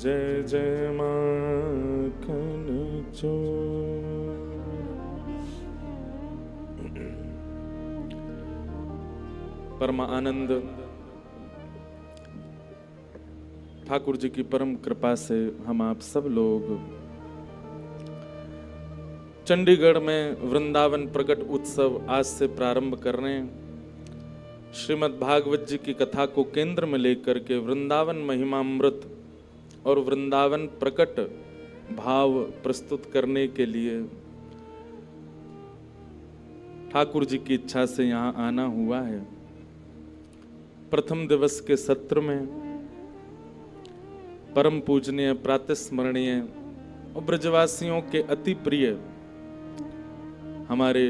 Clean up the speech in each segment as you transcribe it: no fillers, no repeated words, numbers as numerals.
जय जय माखन चोर। परम आनंद ठाकुर जी की परम कृपा से हम आप सब लोग चंडीगढ़ में वृंदावन प्रकट उत्सव आज से प्रारंभ कर रहे हैं। श्रीमद् भागवत जी की कथा को केंद्र में लेकर के वृंदावन महिमामृत और वृंदावन प्रकट भाव प्रस्तुत करने के लिए ठाकुर जी की इच्छा से यहाँ आना हुआ है। प्रथम दिवस के सत्र में परम पूजनीय प्रातस्मरणीय और ब्रजवासियों के अति प्रिय हमारे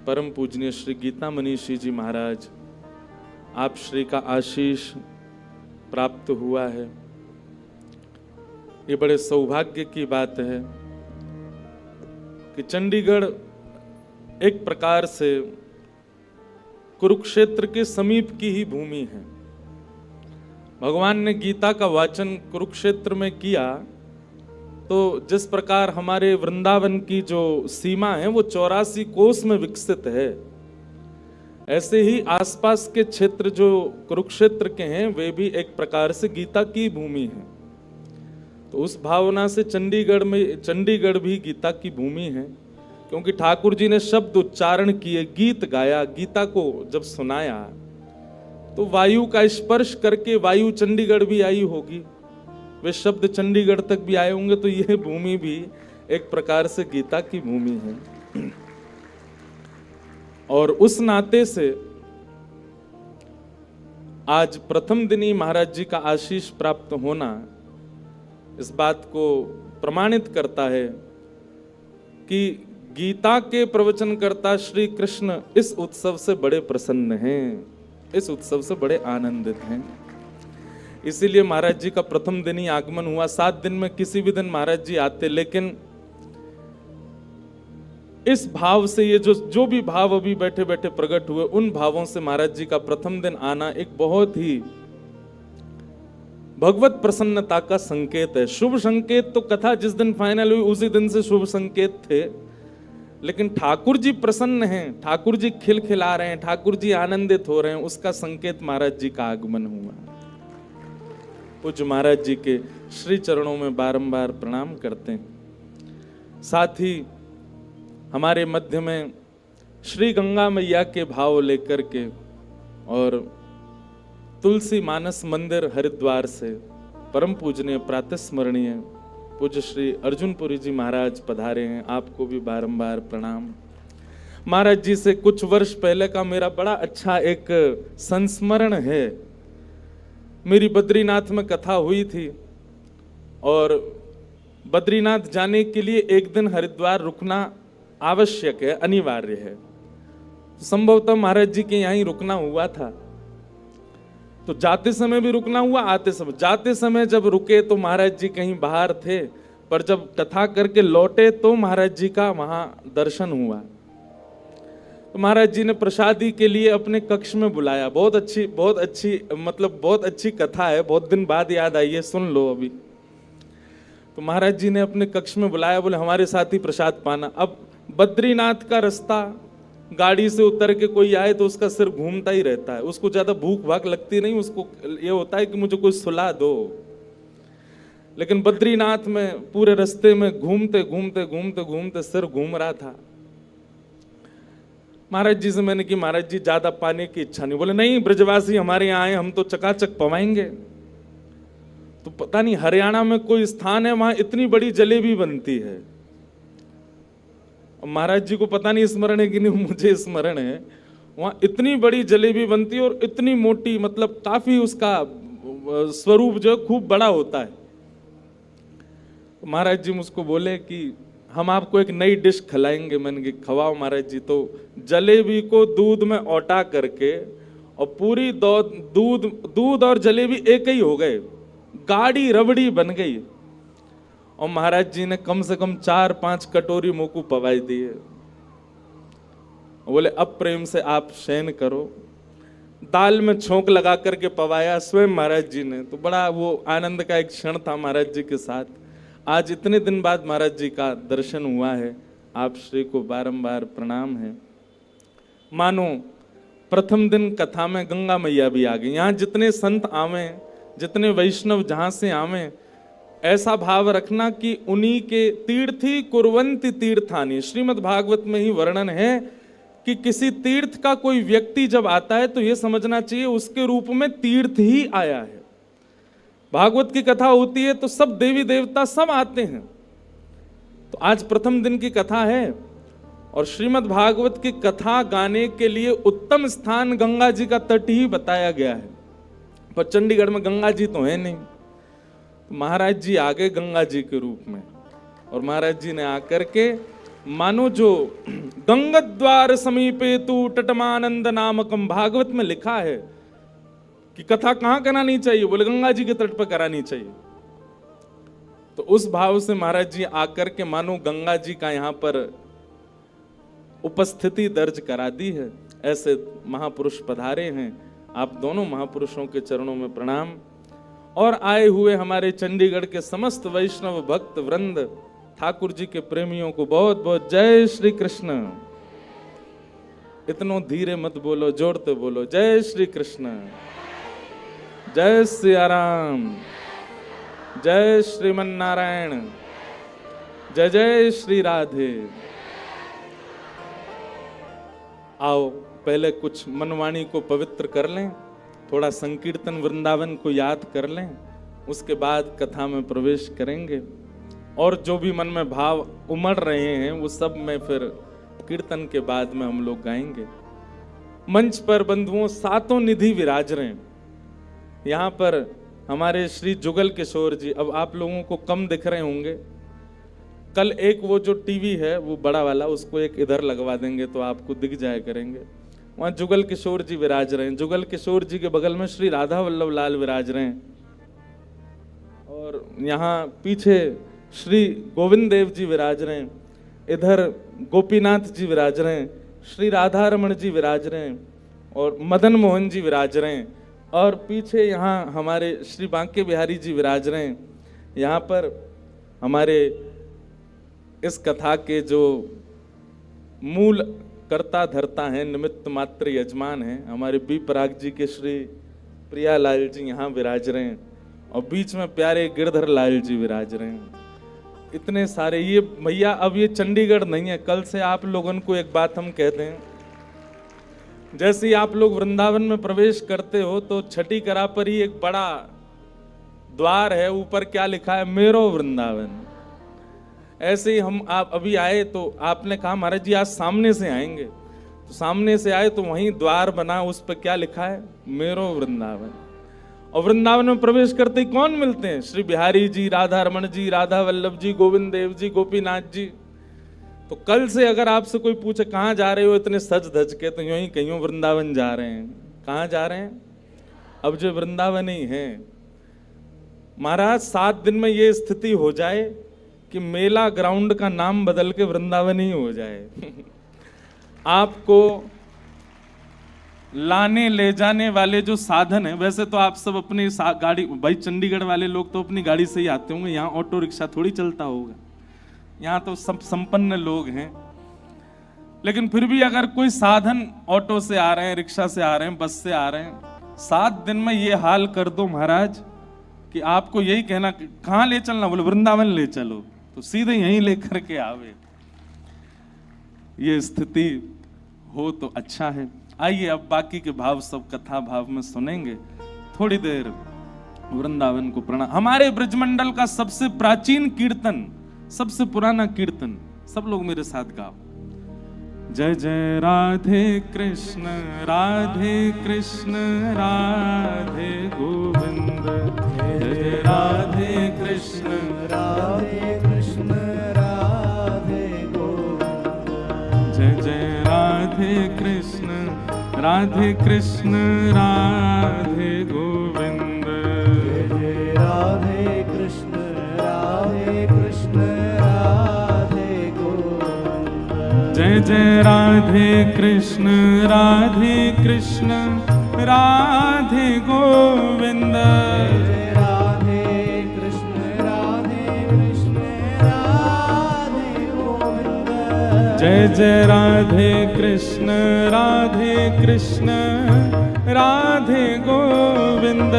परम पूजनीय श्री गीता मनीषी जी महाराज आप श्री का आशीष प्राप्त हुआ है। ये बड़े सौभाग्य की बात है कि चंडीगढ़ एक प्रकार से कुरुक्षेत्र के समीप की ही भूमि है। भगवान ने गीता का वाचन कुरुक्षेत्र में किया तो जिस प्रकार हमारे वृंदावन की जो सीमा है वो 84 कोस में विकसित है, ऐसे ही आसपास के क्षेत्र जो कुरुक्षेत्र के हैं वे भी एक प्रकार से गीता की भूमि है। तो उस भावना से चंडीगढ़ भी गीता की भूमि है, क्योंकि ठाकुर जी ने शब्द उच्चारण किए, गीत गाया, गीता को जब सुनाया तो वायु का स्पर्श करके वायु चंडीगढ़ भी आई होगी, वे शब्द चंडीगढ़ तक भी आए होंगे, तो यह भूमि भी एक प्रकार से गीता की भूमि है। और उस नाते से आज प्रथम दिन ही महाराज जी का आशीष प्राप्त होना इस बात को प्रमाणित करता है कि गीता के प्रवचनकर्ता श्री कृष्ण इस उत्सव से बड़े प्रसन्न हैं, इस उत्सव से बड़े आनंदित हैं। इसीलिए महाराज जी का प्रथम दिन ही आगमन हुआ। 7 दिन में किसी भी दिन महाराज जी आते, लेकिन इस भाव से ये जो भी भाव अभी बैठे बैठे प्रकट हुए, उन भावों से महाराज जी का प्रथम दिन आना एक बहुत ही भगवत प्रसन्नता का संकेत है। शुभ संकेत तो कथा जिस दिन फाइनल हुई उसी दिन से शुभ संकेत थे, लेकिन ठाकुर जी प्रसन्न हैं, ठाकुर जी खिलखिला रहे हैं, ठाकुर जी आनंदित हो रहे हैं, उसका संकेत महाराज जी का आगमन हुआ। पूज्य महाराज जी के श्री चरणों में बारंबार प्रणाम करते हैं। साथ ही हमारे मध्य में श्री गंगा मैया के भाव लेकर के और तुलसी मानस मंदिर हरिद्वार से परम पूजनीय प्रातस्मरणीय पूज्य श्री अर्जुनपुरी जी महाराज पधारे हैं। आपको भी बारंबार प्रणाम। महाराज जी से कुछ वर्ष पहले का मेरा बड़ा अच्छा एक संस्मरण है। मेरी बद्रीनाथ में कथा हुई थी और बद्रीनाथ जाने के लिए एक दिन हरिद्वार रुकना आवश्यक है, अनिवार्य है। संभवतः महाराज जी के यहाँ ही रुकना हुआ था, तो जाते समय भी रुकना हुआ, आते समय। जाते समय जब रुके तो महाराज जी कहीं बाहर थे, पर जब कथा करके लौटे तो महाराज जी का वहां दर्शन हुआ। तो महाराज जी ने प्रसादी के लिए अपने कक्ष में बुलाया। बहुत अच्छी मतलब बहुत अच्छी कथा है, बहुत दिन बाद याद आई है, सुन लो अभी। तो महाराज जी ने अपने कक्ष में बुलाया, बोले हमारे साथ ही प्रसाद पाना। अब बद्रीनाथ का रास्ता, गाड़ी से उतर के कोई आए तो उसका सिर घूमता ही रहता है, उसको ज्यादा भूख भाग लगती नहीं, उसको ये होता है कि मुझे कोई सुला दो। लेकिन बद्रीनाथ में पूरे रास्ते में घूमते घूमते घूमते घूमते सिर घूम रहा था। महाराज जी से मैंने कि महाराज जी ज्यादा पाने की इच्छा नहीं। बोले नहीं, ब्रजवासी हमारे यहाँ आए, हम तो चकाचक पवाएंगे। तो पता नहीं हरियाणा में कोई स्थान है वहां इतनी बड़ी जलेबी बनती है। महाराज जी को पता नहीं स्मरण है कि नहीं, मुझे स्मरण है, वहां इतनी बड़ी जलेबी बनती है और इतनी मोटी, मतलब काफी उसका स्वरूप जो खूब बड़ा होता है। महाराज जी मुझको बोले कि हम आपको एक नई डिश खिलाएंगे। मैंने कि खवाओ महाराज जी। तो जलेबी को दूध में औटा करके और पूरी दूध और जलेबी एक ही हो गए, गाढ़ी रबड़ी बन गई। और महाराज जी ने कम से कम 4-5 कटोरी मोकू पवाई दिए। बोले अब प्रेम से आप शयन करो। दाल में छोंक लगा करके पवाया स्वयं महाराज जी ने। तो बड़ा वो आनंद का एक क्षण था महाराज जी के साथ। आज इतने दिन बाद महाराज जी का दर्शन हुआ है, आप श्री को बारंबार प्रणाम है। मानो प्रथम दिन कथा में गंगा मैया भी आ गई। यहाँ जितने संत आवे, जितने वैष्णव जहाँ से आवे, ऐसा भाव रखना कि उन्हीं के तीर्थी कुर्वन्ति तीर्थानि। श्रीमद् भागवत में ही वर्णन है कि किसी तीर्थ का कोई व्यक्ति जब आता है तो यह समझना चाहिए उसके रूप में तीर्थ ही आया है। भागवत की कथा होती है तो सब देवी देवता सब आते हैं। तो आज प्रथम दिन की कथा है और श्रीमद् भागवत की कथा गाने के लिए उत्तम स्थान गंगा जी का तट ही बताया गया है। पर चंडीगढ़ में गंगा जी तो है नहीं, तो महाराज जी आ गए गंगा जी के रूप में। और महाराज जी ने आकर के मानो जो गंगाद्वार समीपे तु तटमानंद नामकम, भागवत में लिखा है कि कथा कहाँ करानी चाहिए, बोले गंगा जी के तट पर करानी चाहिए। तो उस भाव से महाराज जी आकर के मानो गंगा जी का यहाँ पर उपस्थिति दर्ज करा दी है। ऐसे महापुरुष पधारे हैं, आप दोनों महापुरुषों के चरणों में प्रणाम। और आए हुए हमारे चंडीगढ़ के समस्त वैष्णव भक्त वृंद, ठाकुर जी के प्रेमियों को बहुत बहुत जय श्री कृष्ण। इतनो धीरे मत बोलो, जोरते बोलो, जय श्री कृष्ण, जय सिया राम, जय श्रीमन नारायण, जय जय श्री राधे। आओ पहले कुछ मनवाणी को पवित्र कर लें, थोड़ा संकीर्तन वृंदावन को याद कर लें, उसके बाद कथा में प्रवेश करेंगे। और जो भी मन में भाव उमड़ रहे हैं वो सब में फिर कीर्तन के बाद में हम लोग गाएंगे। मंच पर बंधुओं सातों निधि विराज रहे हैं। यहाँ पर हमारे श्री जुगल किशोर जी, अब आप लोगों को कम दिख रहे होंगे, कल एक वो जो टीवी है वो बड़ा वाला, उसको एक इधर लगवा देंगे तो आपको दिख जाया करेंगे। वहाँ जुगल किशोर जी विराज रहे हैं। जुगल किशोर जी के बगल में श्री राधा वल्लभ लाल विराज रहे हैं। और यहाँ पीछे श्री गोविंद देव जी विराज रहे हैं, इधर गोपीनाथ जी विराज रहे हैं, श्री राधा रमण जी विराज रहे हैं और मदन मोहन जी विराज रहे हैं। और पीछे यहाँ हमारे श्री बांके बिहारी जी विराज रहे हैं। यहाँ पर हमारे इस कथा के जो मूल कर्ता धर्ता हैं, निमित्त मात्र यजमान हैं, हमारे बी पराग जी के श्री प्रियालाल जी यहाँ विराज रहे हैं और बीच में प्यारे गिरधर लाल जी विराज रहे हैं। इतने सारे ये भैया, अब ये चंडीगढ़ नहीं है। कल से आप लोगों को एक बात हम कहते हैं, जैसे ही आप लोग वृंदावन में प्रवेश करते हो तो छठी करा पर ही एक बड़ा द्वार है, ऊपर क्या लिखा है, मेरो वृंदावन। ऐसे ही हम आप अभी आए तो आपने कहा महाराज जी आज सामने से आएंगे, तो सामने से आए तो वहीं द्वार बना, उस पर क्या लिखा है, मेरो वृंदावन। और वृंदावन में प्रवेश करते ही कौन मिलते हैं, श्री बिहारी जी, राधा रमण जी, राधा वल्लभ जी, गोविंद देव जी, गोपीनाथ जी। तो कल से अगर आपसे कोई पूछे कहाँ जा रहे हो इतने सज धज के, तो यूं ही कहीं वृंदावन जा रहे हैं। कहाँ जा रहे हैं, अब जो वृंदावन ही है। महाराज 7 दिन में ये स्थिति हो जाए कि मेला ग्राउंड का नाम बदल के वृंदावन ही हो जाए। आपको लाने ले जाने वाले जो साधन है, वैसे तो आप सब अपनी गाड़ी, भाई चंडीगढ़ वाले लोग तो अपनी गाड़ी से ही आते होंगे, यहाँ ऑटो रिक्शा थोड़ी चलता होगा, यहाँ तो सब संपन्न लोग हैं। लेकिन फिर भी अगर कोई साधन ऑटो से आ रहे हैं, रिक्शा से आ रहे हैं, बस से आ रहे हैं, 7 दिन में ये हाल कर दो महाराज कि आपको यही कहना, कहाँ ले चलना, बोले वृंदावन ले चलो, तो सीधे यहीं लेकर के आवे। ये स्थिति हो तो अच्छा है। आइए अब बाकी के भाव सब कथा भाव में सुनेंगे। थोड़ी देर वृंदावन को प्रणाम। हमारे ब्रजमंडल का सबसे प्राचीन कीर्तन, सबसे पुराना कीर्तन, सब लोग मेरे साथ गाओ। जय जय राधे कृष्ण राधे कृष्ण राधे गोविंद, जय जय राधे कृष्ण राधे कृष्ण राधे गोविंद, जय जय राधे कृष्ण राधे कृष्ण राधे गोविंद, जय जय राधे कृष्ण राधे कृष्ण राधे गोविंद, जय जय राधे कृष्ण राधे कृष्ण राधे गोविंद। जय जय राधे कृष्ण राधे कृष्ण राधे गोविंद। जय जय राधे कृष्ण राधे कृष्ण राधे गोविंद।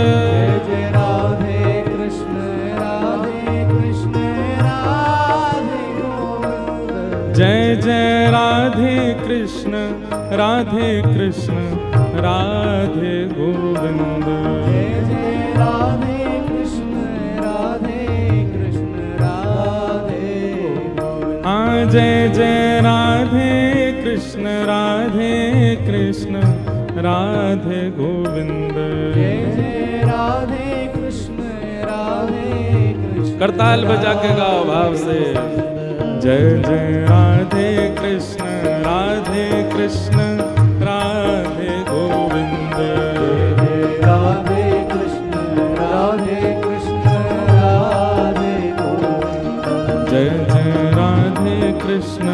जय जय राधे कृष्ण राधे कृष्ण राधे गोविंद। जय जय राधे कृष्ण राधे कृष्ण राधे गोविंद। हाँ जय जय राधे कृष्ण राधे कृष्ण राधे गोविंद। जय जय राधे कृष्ण राधे कृष्ण। करताल बजा के गाओ भाव से। जय जय राधे कृष्ण राधे कृष्ण राधे गोविंद। जय राधे कृष्ण राधे कृष्ण राधे गोविंद। जय जय राधे कृष्ण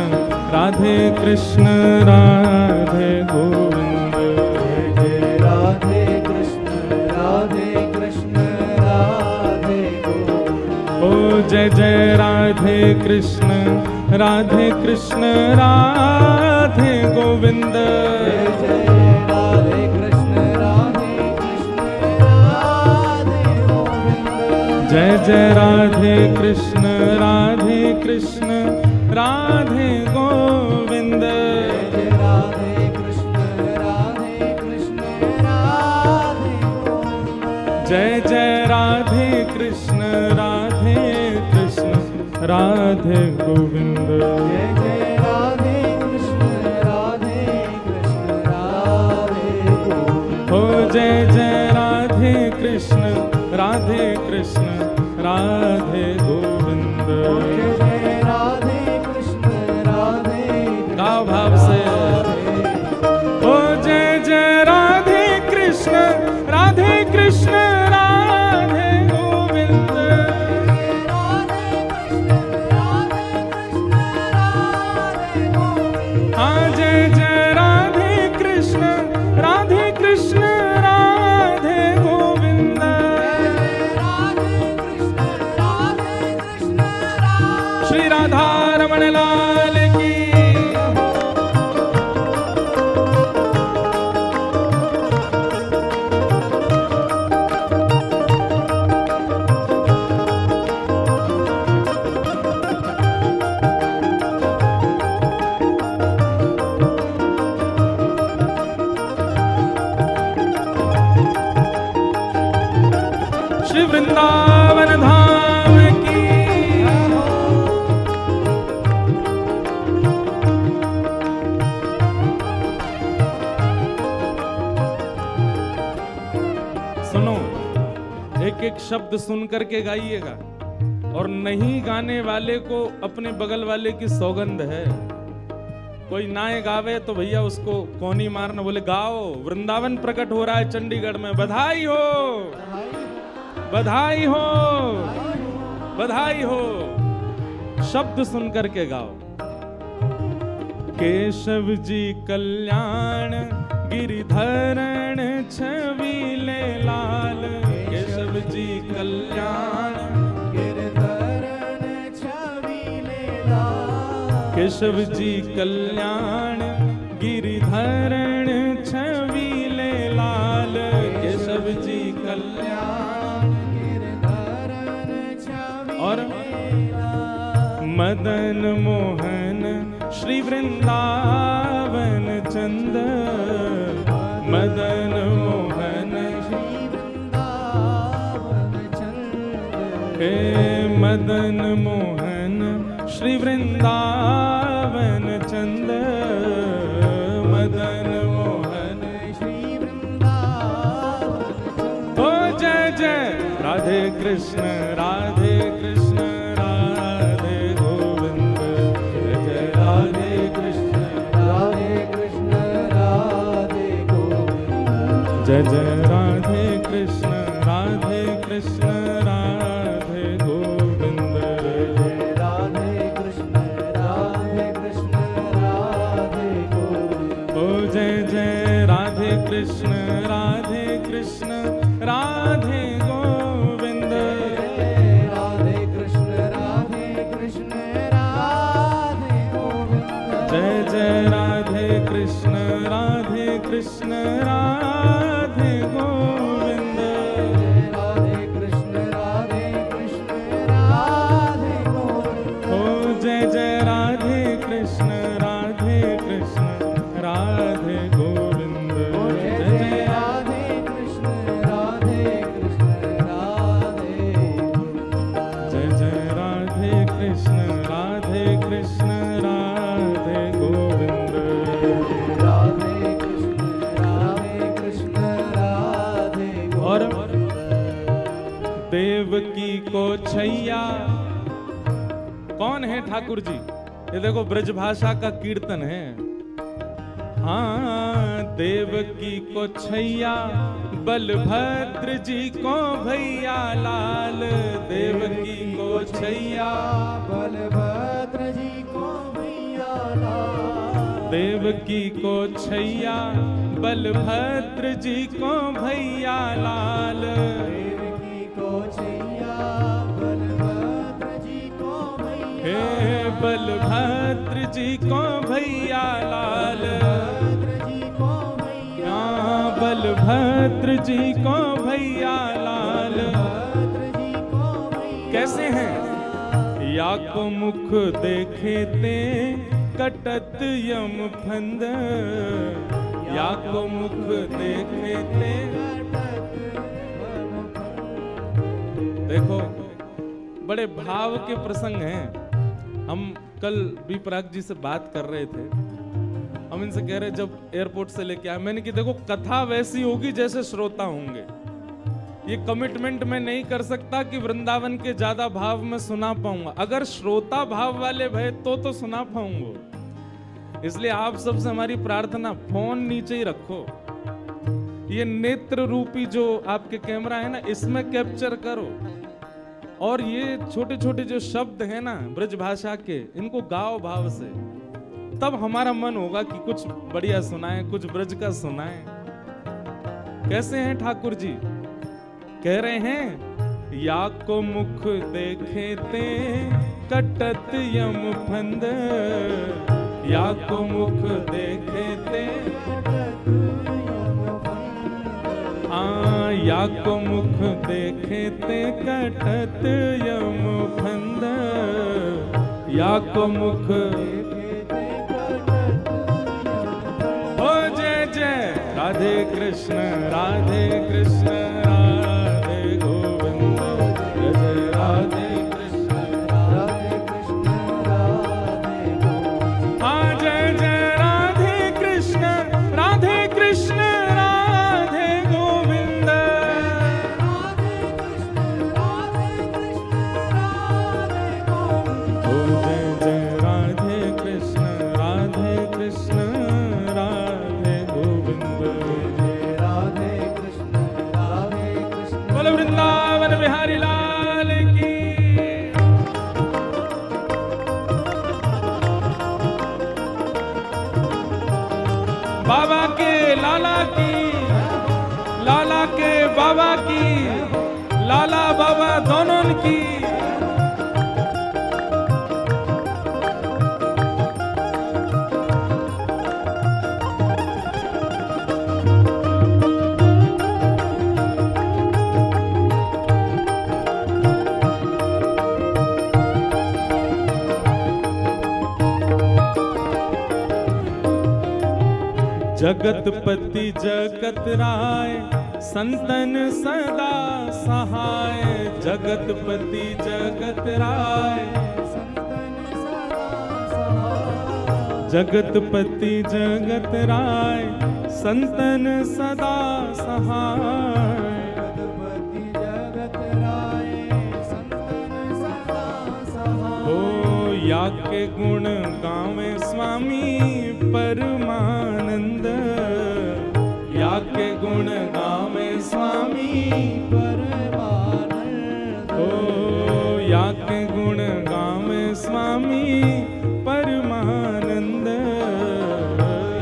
राधे कृष्ण राधे गोविंद। जय जय राधे कृष्ण राधे कृष्ण राधे गोविंद। ओ जय जय राधे कृष्ण राधे कृष्ण राधे गोविंद। जय जय राधे कृष्ण राधे कृष्ण राधे गोविंद। जय जय राधे कृष्ण राधे कृष्ण राधे गोविंद। जय राधे कृष्ण राधे कृष्ण राधे गोविंद। जय जय राधे कृष्ण राधे कृष्ण राधे गोविंद। जय जय राधे कृष्ण राधे कृष्ण राधे गोविंद। हो जय जय राधे कृष्ण राधे कृष्ण राधे गोविंद। जय जय राधे कृष्ण राधे गाओ भाव से। हो जय जय राधे कृष्ण राधे कृष्ण राधे गोविंद। हाँ जय जय राधे कृष्ण राधे कृष्ण राधे गोविंद। श्री राधा रमण लाल की। श्री वृंदावन धाम की। सुनो, एक एक शब्द सुन करके गाइएगा, और नहीं गाने वाले को अपने बगल वाले की सौगंध है। कोई नाए गावे तो भैया उसको कोनी मारना, बोले गाओ, वृंदावन प्रकट हो रहा है चंडीगढ़ में, बधाई हो, बधाई हो, बधाई हो। शब्द सुन करके गाओ। केशव जी कल्याण गिरिधरण छबीले लाल। केशव जी कल्याण गिरधरण छबीले लाल। केशव जी कल्याण गिरिधरण छबीले लाल। केशव जी कल्याण गिरधरण छबीले और मदन मोहन श्री वृंदावन चंद। मदन मोहन श्री वृंदावन चंद। हे मदन मोहन श्री वृंदावन चंद। मदन मोहन श्री वृंदावन चंद। ओ जय जय राधे कृष्ण राधे कृष्ण राधे गोविंद। जय जय राधे कृष्ण राधे कृष्ण राधे गोविंद। जय जय राधे कृष्ण राधे कृष्ण राधे गोविंद। जय राधे कृष्ण राधे कृष्ण राधे गोविंद। ओ जय जय राधे कृष्ण राधे राधे गोविंद। राधे कृष्ण राधे गोविंद। ओ जय जय राधे कृष्ण राधे गोविंद। जय जय राधे कृष्ण राधे गोविंद। जय जय राधे कृष्ण राधे गोविंद। राधे कृष्ण राधे और गोविंद। देवकी को छैया कौन है ठाकुर जी? ये देखो ब्रजभाषा का कीर्तन है। हाँ, देवकी को छैया बलभद्र जी को भैया लाल। देवकी को छैया बलभद्र जी को भैया लाल। देवकी को छैया बलभद्र जी को भैया लाल। देवकी को छैया बलभद्र जी को भैया। हे बलभद्र जी को भैया लाल। बलभद्र जी को भैया लाल। कैसे हैं? या को मुख देखे ते कटत यम फंद। या को मुख देखे ते। देखो बड़े भाव के प्रसंग हैं। हम कल बी पराग जी से बात कर रहे थे। हम इनसे कह रहे जब एयरपोर्ट से लेके आए, मैंने कि देखो कथा वैसी होगी जैसे श्रोता होंगे। ये कमिटमेंट मैं नहीं कर सकता कि वृंदावन के ज्यादा भाव में सुना पाऊंगा। अगर श्रोता भाव वाले भय तो सुना पाऊंगा। इसलिए आप सबसे हमारी प्रार्थना, फोन नीचे ही रखो। ये नेत्र रूपी जो आपके कैमरा है ना, इसमें कैप्चर करो। और ये छोटे छोटे जो शब्द हैं ना ब्रज भाषा के, इनको गाओ भाव से। तब हमारा मन होगा कि कुछ बढ़िया सुनाएं, कुछ ब्रज का सुनाएं। कैसे हैं ठाकुर जी? कह रहे हैं, या को मुख देखे ते कटत यम फंद। या को मुख देखे ते। या को मुख देखे ते कटत यम फंद। या को मुख। ओ जय जय राधे कृष्ण राधे गोविंद। जय जय राधे कृष्ण राधे गोविंद। हाँ जय जय राधे कृष्ण राधे गोविंद। ओ जय जय राधे कृष्ण राधे गोविंद। राधे कृष्ण बोलो वृंदावन बिहारी लाल की। बाबा के लाला की, लाला के बाबा की, लाला बाबा दोनों की। जगतपति जगत राय संतन सदा सहाय। जगतपति जगत राय। जगतपति जगत राय संतन सदा सहाय। ओ या के गुण गावे स्वामी परमानंद। या के गुण गावे स्वामी परमानंद। ओ या के गुण गावे स्वामी परमानंद।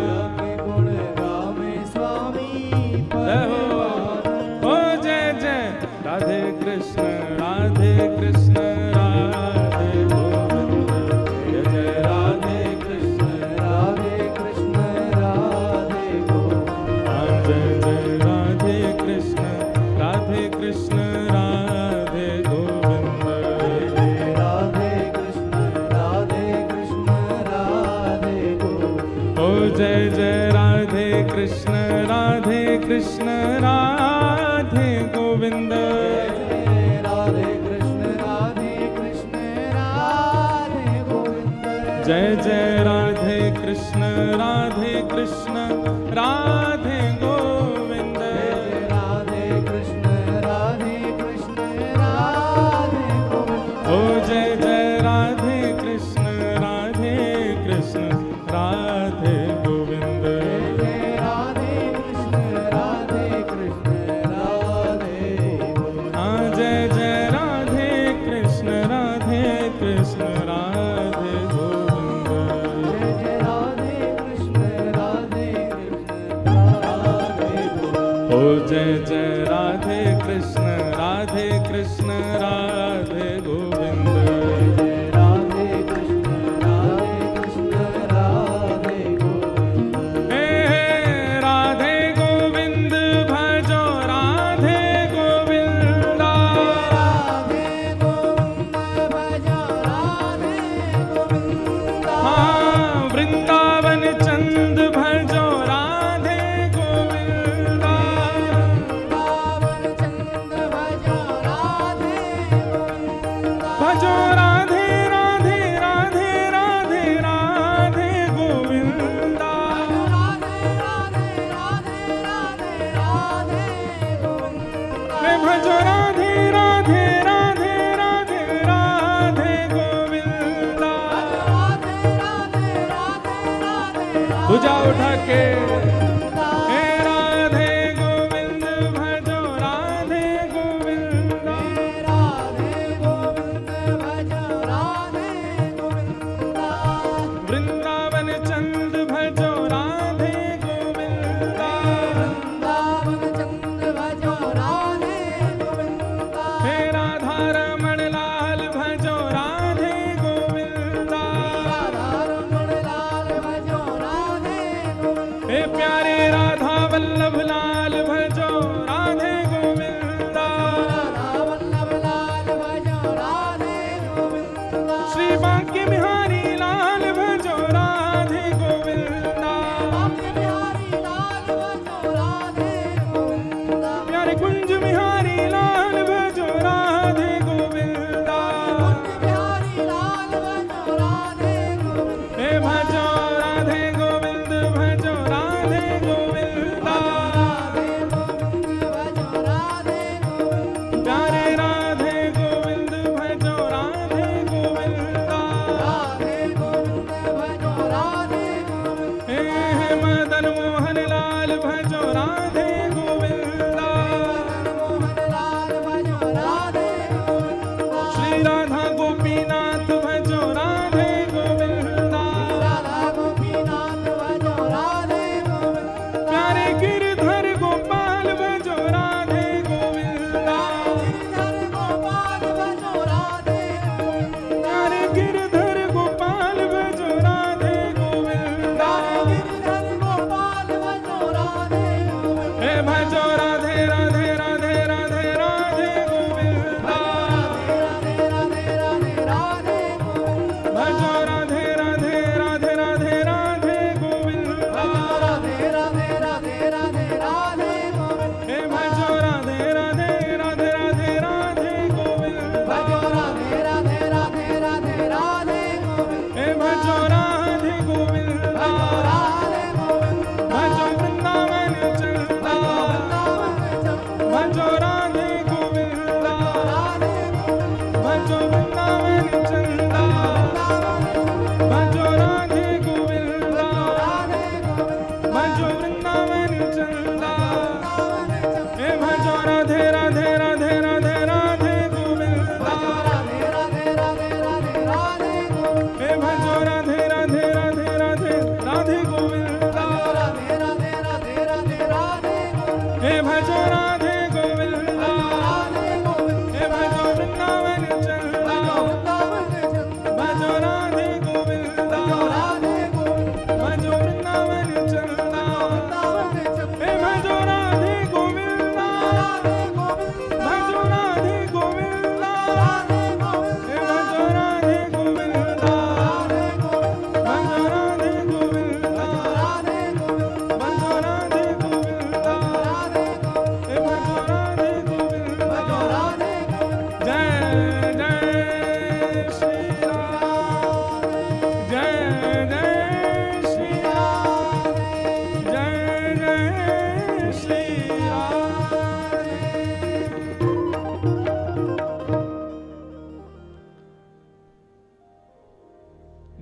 या के गुण गावे स्वामी परमानंद। ओ जय जय राधे कृष्ण राधे गोविंद। जय जय राधे कृष्ण राधे कृष्ण राधे गोविंद। जय जय राधे कृष्ण राधे गोविंद। राधे कृष्ण राधे गोविंद। ओ जय जय राधे कृष्ण राधे गोविंद। राधे कृष्ण राधे गोविंद। हाँ जय जय राधे कृष्ण राधे गोविंद। राधे कृष्ण राधे गोविंद। ओ जय जय राधे कृष्ण राधे गोविंद। राधे कृष्ण राधे गोविंद। हे राधे गोविंद भजो राधे गोविंदा। राधे गोविंद भजो राधे गोविंद। हाँ वृंदावन चंद भजो राधे गोविंदा। वृंदावन चंद भजो राधे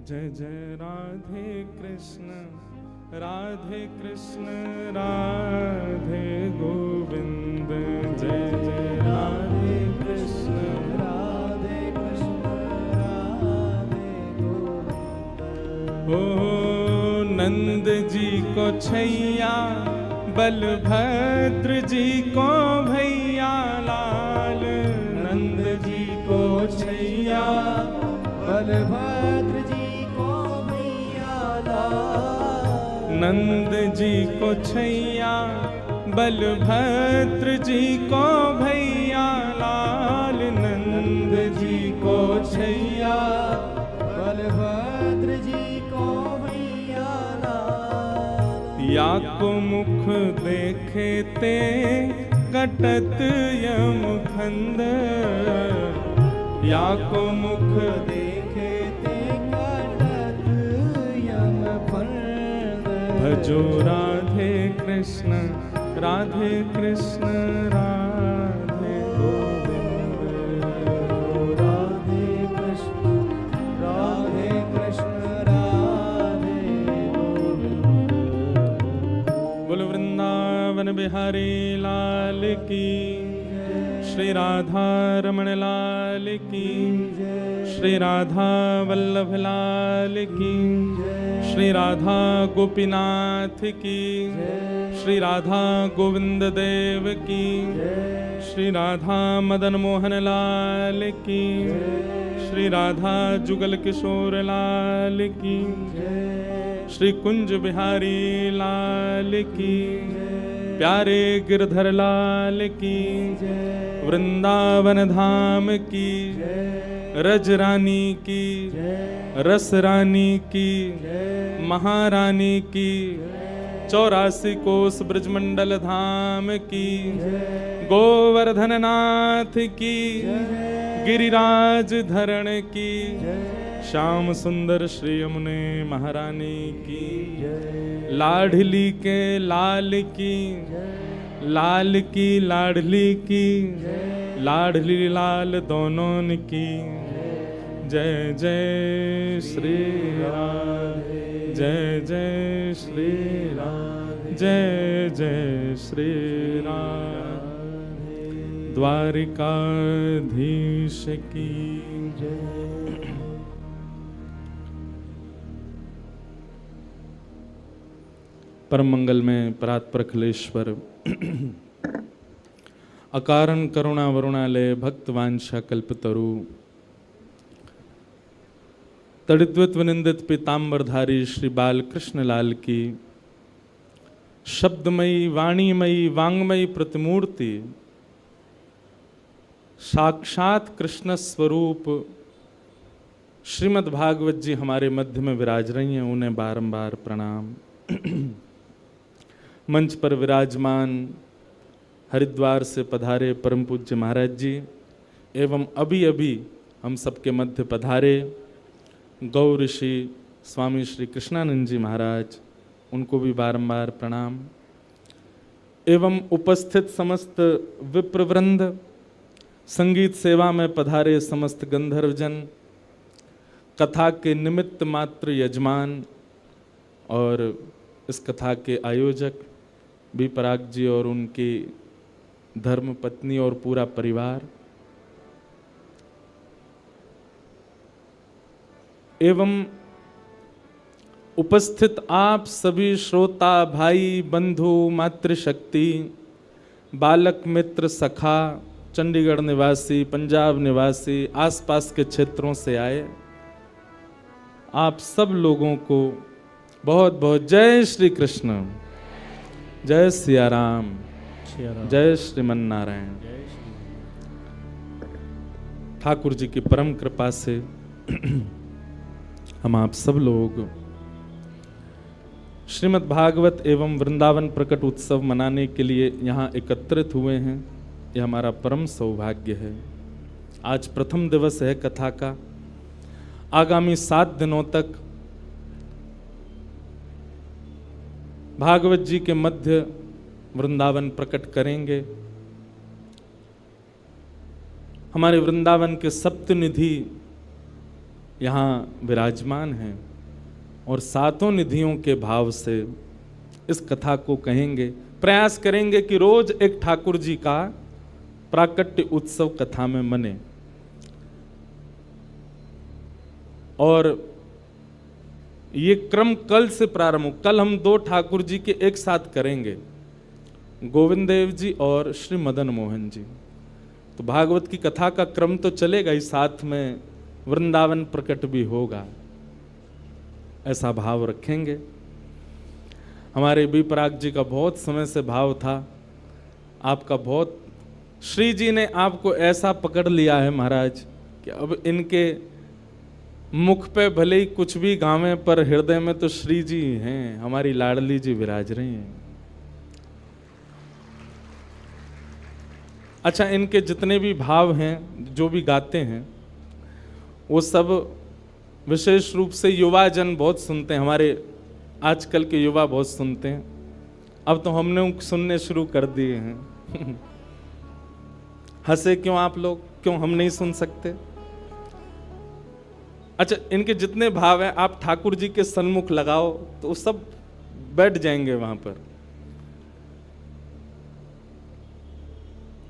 जय जय राधे कृष्ण राधे गोविंद। जय जय राधे कृष्ण राधे गोविंद। ओ नंद जी को छैया बलभद्र जी को भैया लाल। नंद जी को छैया बलभद्र जी को भैया लाल। नंद जी को छैया बलभद्र जी को भैया लाल। नंद जी को छैया बलभद्र जी को भैया लाल। या को मुख देखे ते कटत यमखंड। या को मुख देखे ते कटत यमखंड। भजो राधे कृष्ण राधे गोविंद। राधे कृष्ण राधे गोविंद। बोल वृंदावन बिहारी लाल की, श्री राधा रमण लाल की, श्री राधा वल्लभ लाल की, श्री राधा गोपीनाथ की, श्री राधा गोविंद देव की, श्री राधा मदन मोहन लाल की, श्री राधा जुगल किशोर लाल की, श्री कुंज बिहारी लाल की, प्यारे गिरधर लाल की, वृंदावन धाम की, रज रानी की, रस रानी की, महारानी की, 84 कोस ब्रजमंडल धाम की, गोवर्धन नाथ की, गिरिराज धरण की, श्याम सुंदर श्री यमुने महारानी की, लाडली के लाल की, लाल की लाडली की, लाडली लाल दोनों की। जय जय श्री राधे, जय जय श्री राधे, जय जय श्री राधे। द्वारिकाधीश की जय। परम मंगल में परात्पर अखिलेश्वर अकारण करुणा वरुणालय भक्त वांछा कल्पतरु तड़िद्वित निंदित पीताम्बरधारी श्री बालकृष्ण लाल की शब्दमयी वाणीमयी वांगमयी प्रतिमूर्ति साक्षात कृष्ण स्वरूप श्रीमद् भागवत जी हमारे मध्य में विराज रही हैं, उन्हें बारंबार प्रणाम। मंच पर विराजमान हरिद्वार से पधारे परम पूज्य महाराज जी एवं अभी अभी हम सबके मध्य पधारे गौ ऋषि स्वामी श्री कृष्णानंद जी महाराज, उनको भी बारंबार प्रणाम। एवं उपस्थित समस्त विप्रवृंद, संगीत सेवा में पधारे समस्त गंधर्वजन, कथा के निमित्त मात्र यजमान और इस कथा के आयोजक बी पराग जी और उनकी धर्म पत्नी और पूरा परिवार, एवं उपस्थित आप सभी श्रोता भाई बंधु मातृशक्ति, बालक मित्र सखा, चंडीगढ़ निवासी, पंजाब निवासी, आसपास के क्षेत्रों से आए आप सब लोगों को बहुत बहुत जय श्री कृष्ण, जय सिया राम, जय श्रीमन नारायण। ठाकुर जी की परम कृपा से हम आप सब लोग श्रीमद् भागवत एवं वृंदावन प्रकट उत्सव मनाने के लिए यहाँ एकत्रित हुए हैं। यह हमारा परम सौभाग्य है। आज प्रथम दिवस है कथा का। आगामी 7 दिनों तक भागवत जी के मध्य वृंदावन प्रकट करेंगे। हमारे वृंदावन के सप्तनिधि यहाँ विराजमान हैं और सातों निधियों के भाव से इस कथा को कहेंगे। प्रयास करेंगे कि रोज एक ठाकुर जी का प्राकट्य उत्सव कथा में मने। और ये क्रम कल से प्रारंभ हो। कल हम 2 ठाकुर जी के एक साथ करेंगे, गोविंद देव जी और श्री मदन मोहन जी। तो भागवत की कथा का क्रम तो चलेगा ही, साथ में वृंदावन प्रकट भी होगा, ऐसा भाव रखेंगे। हमारे बी पराग जी का बहुत समय से भाव था, आपका बहुत, श्री जी ने आपको ऐसा पकड़ लिया है महाराज कि अब इनके मुख पे भले ही कुछ भी गावे पर हृदय में तो श्री जी हैं, हमारी लाडली जी विराज रही हैं। अच्छा, इनके जितने भी भाव हैं, जो भी गाते हैं, वो सब विशेष रूप से युवा जन बहुत सुनते हैं। हमारे आजकल के युवा बहुत सुनते हैं। अब तो हमने सुनने शुरू कर दिए हैं। हंसे क्यों आप लोग, क्यों हम नहीं सुन सकते? अच्छा, इनके जितने भाव हैं आप ठाकुर जी के सन्मुख लगाओ तो सब बैठ जाएंगे वहां पर।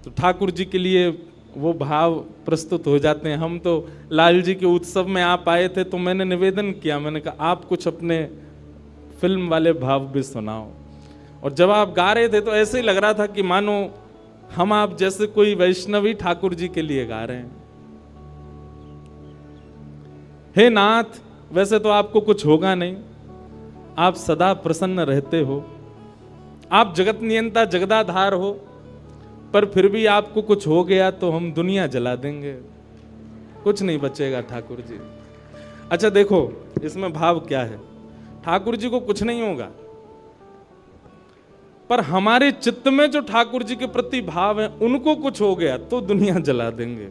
तो ठाकुर जी के लिए वो भाव प्रस्तुत हो जाते हैं। हम तो लाल जी के उत्सव में आप आए थे तो मैंने निवेदन किया, मैंने कहा आप कुछ अपने फिल्म वाले भाव भी सुनाओ। और जब आप गा रहे थे तो ऐसे ही लग रहा था कि मानो हम आप जैसे कोई वैष्णवी ठाकुर जी के लिए गा रहे हैं। हे नाथ, वैसे तो आपको कुछ होगा नहीं, आप सदा प्रसन्न रहते हो, आप जगत नियंता जगदाधार हो, पर फिर भी आपको कुछ हो गया तो हम दुनिया जला देंगे, कुछ नहीं बचेगा ठाकुर जी। अच्छा देखो, इसमें भाव क्या है, ठाकुर जी को कुछ नहीं होगा, पर हमारे चित्त में जो ठाकुर जी के प्रति भाव है उनको कुछ हो गया तो दुनिया जला देंगे।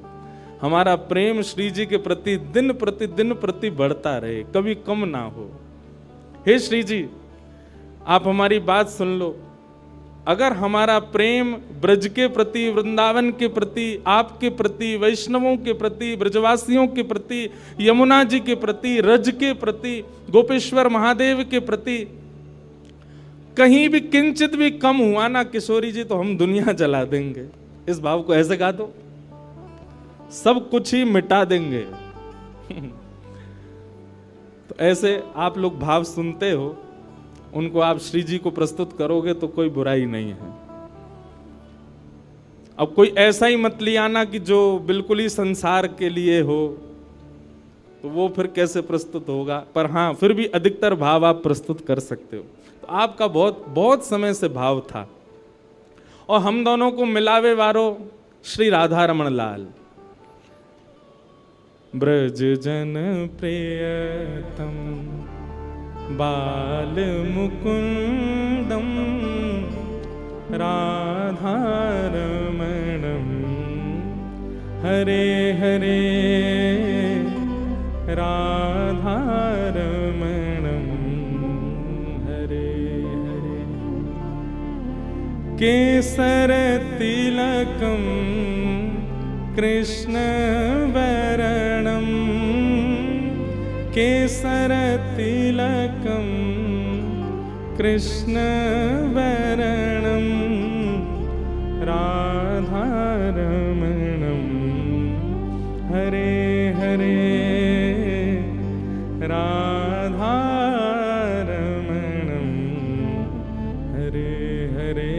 हमारा प्रेम श्री जी के प्रति दिन प्रति बढ़ता रहे, कभी कम ना हो। हे श्री जी, आप हमारी बात सुन लो। अगर हमारा प्रेम ब्रज के प्रति, वृंदावन के प्रति, आपके प्रति, वैष्णवों के प्रति, ब्रजवासियों के प्रति, यमुना जी के प्रति, रज के प्रति, गोपेश्वर महादेव के प्रति कहीं भी किंचित भी कम हुआ ना किशोरी जी, तो हम दुनिया जला देंगे। इस भाव को ऐसे गा दो, सब कुछ ही मिटा देंगे। तो ऐसे आप लोग भाव सुनते हो, उनको आप श्री जी को प्रस्तुत करोगे तो कोई बुराई नहीं है। अब कोई ऐसा ही मत ले आना कि जो बिल्कुल ही संसार के लिए हो, तो वो फिर कैसे प्रस्तुत होगा। पर हाँ, फिर भी अधिकतर भाव आप प्रस्तुत कर सकते हो। तो आपका बहुत समय से भाव था। और हम दोनों को मिलावे वारो श्री राधा रमण लाल। ब्रज जन प्रियतम बाल मुकुंदम राधा रमणम हरे हरे राधा रमणम हरे हरे। केसर तिलकम कृष्ण वरणम केसर तिलकम कृष्ण वरणम राधा रमणम हरे हरे राधा रमणम हरे हरे।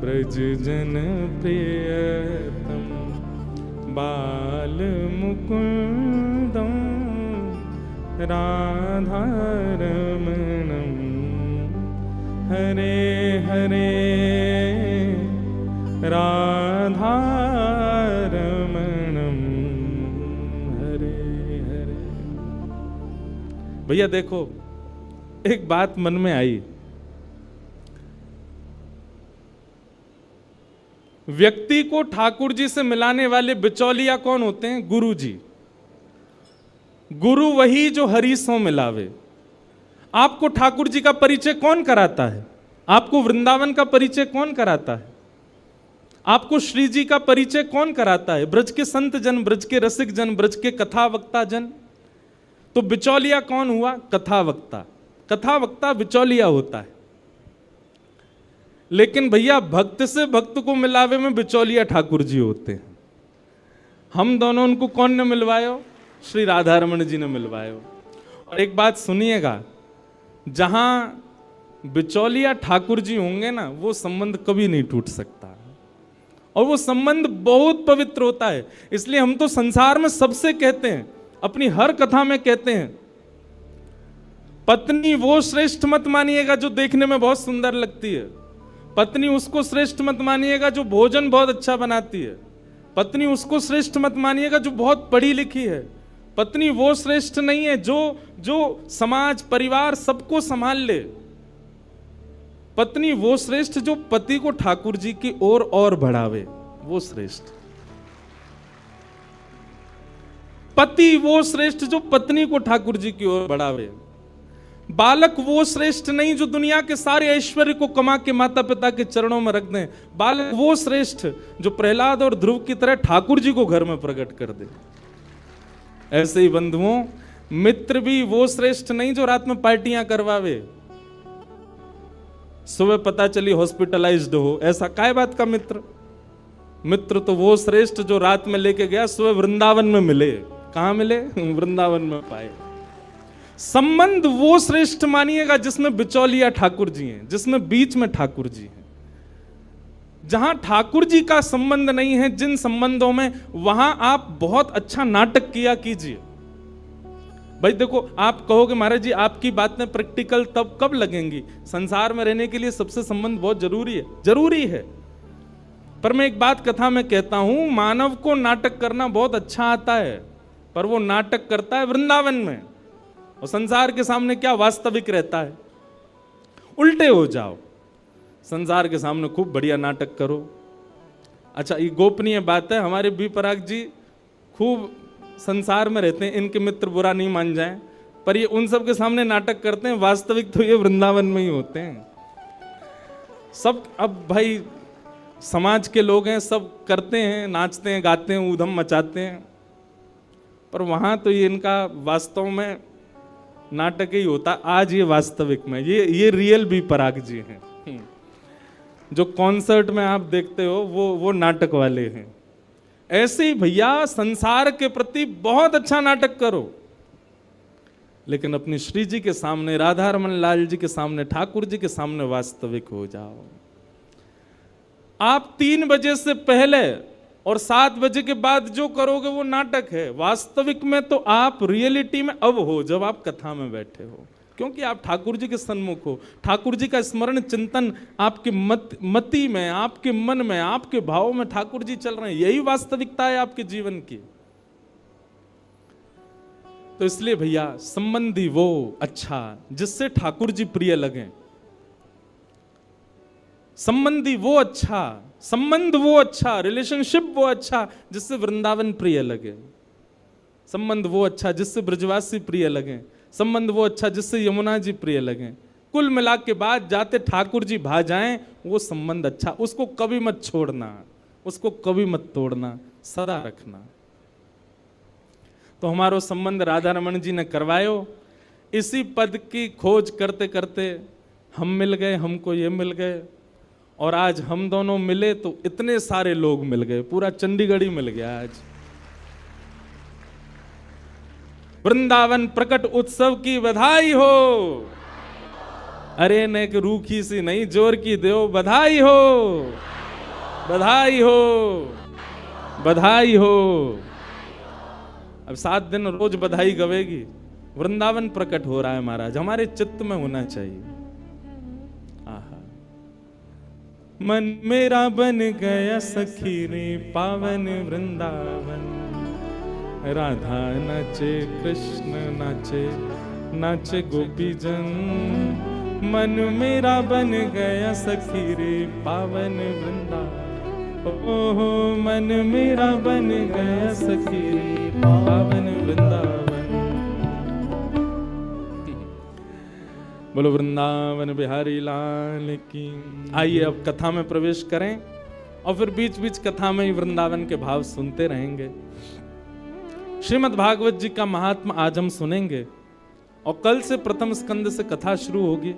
ब्रज जन प्रियतम बाल मुकुंदम राधा रमणम हरे हरे राधा रमणम हरे हरे। भैया देखो, एक बात मन में आई। व्यक्ति को ठाकुर जी से मिलाने वाले बिचौलिया कौन होते हैं? गुरु जी। गुरु वही जो हरि सो मिलावे। आपको ठाकुर जी का परिचय कौन कराता है? आपको वृंदावन का परिचय कौन कराता है? आपको श्री जी का परिचय कौन कराता है? ब्रज के संत जन, ब्रज के रसिक जन, ब्रज के कथा वक्ता जन। तो बिचौलिया कौन हुआ? कथा वक्ता। कथा वक्ता बिचौलिया होता है। लेकिन भैया भक्त से भक्त को मिलावे में बिचौलिया ठाकुर जी होते हैं। हम दोनों, उनको कौन ने मिलवायो? श्री राधा रमन जी ने मिलवायो। और एक बात सुनिएगा, जहां बिचौलिया ठाकुर जी होंगे ना, वो संबंध कभी नहीं टूट सकता, और वो संबंध बहुत पवित्र होता है। इसलिए हम तो संसार में सबसे कहते हैं, अपनी हर कथा में कहते हैं, पत्नी वो श्रेष्ठ मत मानिएगा जो देखने में बहुत सुंदर लगती है, पत्नी उसको श्रेष्ठ मत मानिएगा जो भोजन बहुत अच्छा बनाती है, पत्नी उसको श्रेष्ठ मत मानिएगा जो बहुत पढ़ी लिखी है, पत्नी वो श्रेष्ठ नहीं है जो समाज परिवार सबको संभाल ले, पत्नी वो श्रेष्ठ जो पति को ठाकुर जी की ओर और बढ़ावे, वो श्रेष्ठ। पति वो श्रेष्ठ जो पत्नी को ठाकुर जी की ओर बढ़ावे। बालक वो श्रेष्ठ नहीं जो दुनिया के सारे ऐश्वर्य को कमा के माता पिता के चरणों में रख दें। बालक वो श्रेष्ठ जो प्रहलाद और ध्रुव की तरह ठाकुर जी को घर में प्रकट कर दे। ऐसे ही बंधुओं, मित्र भी वो श्रेष्ठ नहीं जो रात में पार्टियां करवावे, सुबह पता चली हॉस्पिटलाइज्ड हो, ऐसा काय बात का मित्र? मित्र तो वो श्रेष्ठ जो रात में लेके गया, सुबह वृंदावन में मिले। कहां मिले? वृंदावन में पाए। संबंध वो श्रेष्ठ मानिएगा जिसमें बिचौलिया ठाकुर जी हैं, जिसमें बीच में ठाकुर जी हैं। जहां ठाकुर जी का संबंध नहीं है, जिन संबंधों में, वहां आप बहुत अच्छा नाटक किया कीजिए। भाई देखो, आप कहोगे महाराज जी आपकी बातें प्रैक्टिकल तब कब लगेंगी? संसार में रहने के लिए सबसे संबंध बहुत जरूरी है, जरूरी है। पर मैं एक बात कथा में कहता हूं, मानव को नाटक करना बहुत अच्छा आता है, पर वो नाटक करता है वृंदावन में, और संसार के सामने क्या वास्तविक रहता है? उल्टे हो जाओ, संसार के सामने खूब बढ़िया नाटक करो। अच्छा, ये गोपनीय बात है, हमारे बी पराग जी खूब संसार में रहते हैं, इनके मित्र बुरा नहीं मान जाएं, पर ये उन सब के सामने नाटक करते हैं, वास्तविक तो ये वृंदावन में ही होते हैं सब। अब भाई समाज के लोग हैं, सब करते हैं, नाचते हैं, गाते हैं, ऊधम मचाते हैं, पर वहां तो ये इनका वास्तव में नाटक ही होता। आज ये वास्तविक में ये रियल बी पराग जी हैं। जो कॉन्सर्ट में आप देखते हो वो नाटक वाले हैं। ऐसे ही भैया संसार के प्रति बहुत अच्छा नाटक करो, लेकिन अपनी श्री जी के सामने, राधा रमन लाल जी के सामने, ठाकुर जी के सामने वास्तविक हो जाओ। आप 3 बजे से पहले और 7 बजे के बाद जो करोगे वो नाटक है। वास्तविक में तो आप रियलिटी में अब हो, जब आप कथा में बैठे हो, क्योंकि आप ठाकुर जी के सन्मुख हो। ठाकुर जी का स्मरण चिंतन आपके मति में, आपके मन में, आपके भाव में ठाकुर जी चल रहे हैं। यही वास्तविकता है आपके जीवन की। तो इसलिए भैया संबंधी वो अच्छा जिससे ठाकुर जी प्रिय लगे, संबंधी वो अच्छा, संबंध वो अच्छा, रिलेशनशिप वो अच्छा जिससे वृंदावन प्रिय लगे, संबंध वो अच्छा जिससे ब्रजवासी प्रिय लगे, संबंध वो अच्छा जिससे यमुना जी प्रिय लगे। कुल मिला के बाद जाते ठाकुर जी भा जाएं, वो संबंध अच्छा, उसको कभी मत छोड़ना, उसको कभी मत तोड़ना, सदा रखना। तो हमारो संबंध राधा रमन जी ने करवायो। इसी पद की खोज करते करते हम मिल गए, हमको ये मिल गए, और आज हम दोनों मिले तो इतने सारे लोग मिल गए, पूरा चंडीगढ़ ही मिल गया आज। वृंदावन प्रकट उत्सव की बधाई हो। अरे नेक रूखी सी नहीं, जोर की देव बधाई हो, बधाई हो, बधाई हो। अब 7 दिन रोज बधाई गवेगी। वृंदावन प्रकट हो रहा है महाराज, हमारे चित्त में होना चाहिए। आहा, मन मेरा बन गया सखी रे पावन वृंदावन, राधा नाचे कृष्ण नाचे, नाचे गोपी जन। मन मेरा बन गया सखी रे पावन वृंदावन, ओहो मन मेरा बन गया सखी रे पावन वृंदावन। बोलो वृंदावन बिहारी लाल की। आइए अब कथा में प्रवेश करें और फिर बीच बीच कथा में ही वृंदावन के भाव सुनते रहेंगे। श्रीमद् भागवत जी का महात्मा आज हम सुनेंगे और कल से प्रथम स्कंद से कथा शुरू होगी।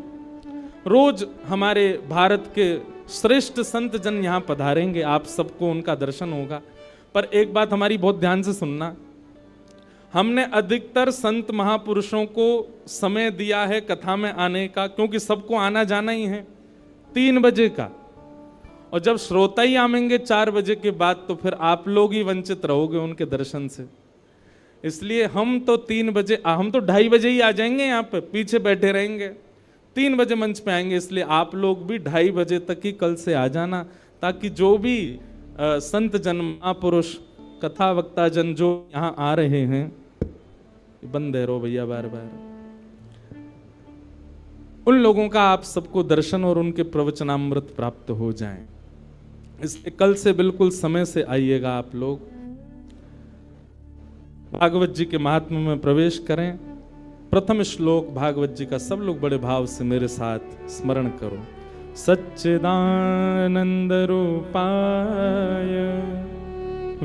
रोज हमारे भारत के श्रेष्ठ संत जन यहाँ पधारेंगे, आप सबको उनका दर्शन होगा। पर एक बात हमारी बहुत ध्यान से सुनना, हमने अधिकतर संत महापुरुषों को समय दिया है कथा में आने का, क्योंकि सबको आना जाना ही है 3 बजे का, और जब श्रोता ही आएंगे 4 बजे के बाद तो फिर आप लोग ही वंचित रहोगे उनके दर्शन से। इसलिए हम तो 3 बजे, हम तो 2:30 बजे ही आ जाएंगे, यहाँ पे पीछे बैठे रहेंगे, 3 बजे मंच पे आएंगे। इसलिए आप लोग भी 2:30 बजे तक ही कल से आ जाना, ताकि जो भी संत जन महापुरुष कथा वक्ता जन जो यहाँ आ रहे हैं, बंद है रो भैया बार बार, उन लोगों का आप सबको दर्शन और उनके प्रवचनामृत प्राप्त हो जाएं। इसलिए कल से बिल्कुल समय से आइएगा आप लोग। भागवत जी के महात्म्य में प्रवेश करें। प्रथम श्लोक भागवत जी का सब लोग बड़े भाव से मेरे साथ स्मरण करो। सच्चिदानंद रूपाय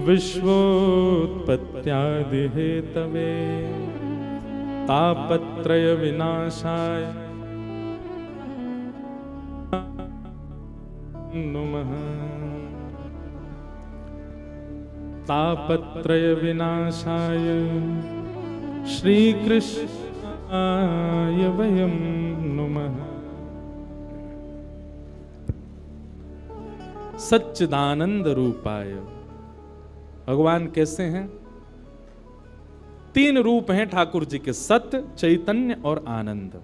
विश्वोत्पत्त्यादि हेतवे तापत्रय विनाशाय नमः। तापत्रय विनाशाय श्री कृष्णाय वयं नमः। सच्चिदानंद रूपाय, भगवान कैसे हैं? 3 रूप हैं ठाकुर जी के, सत्य, चैतन्य और आनंद।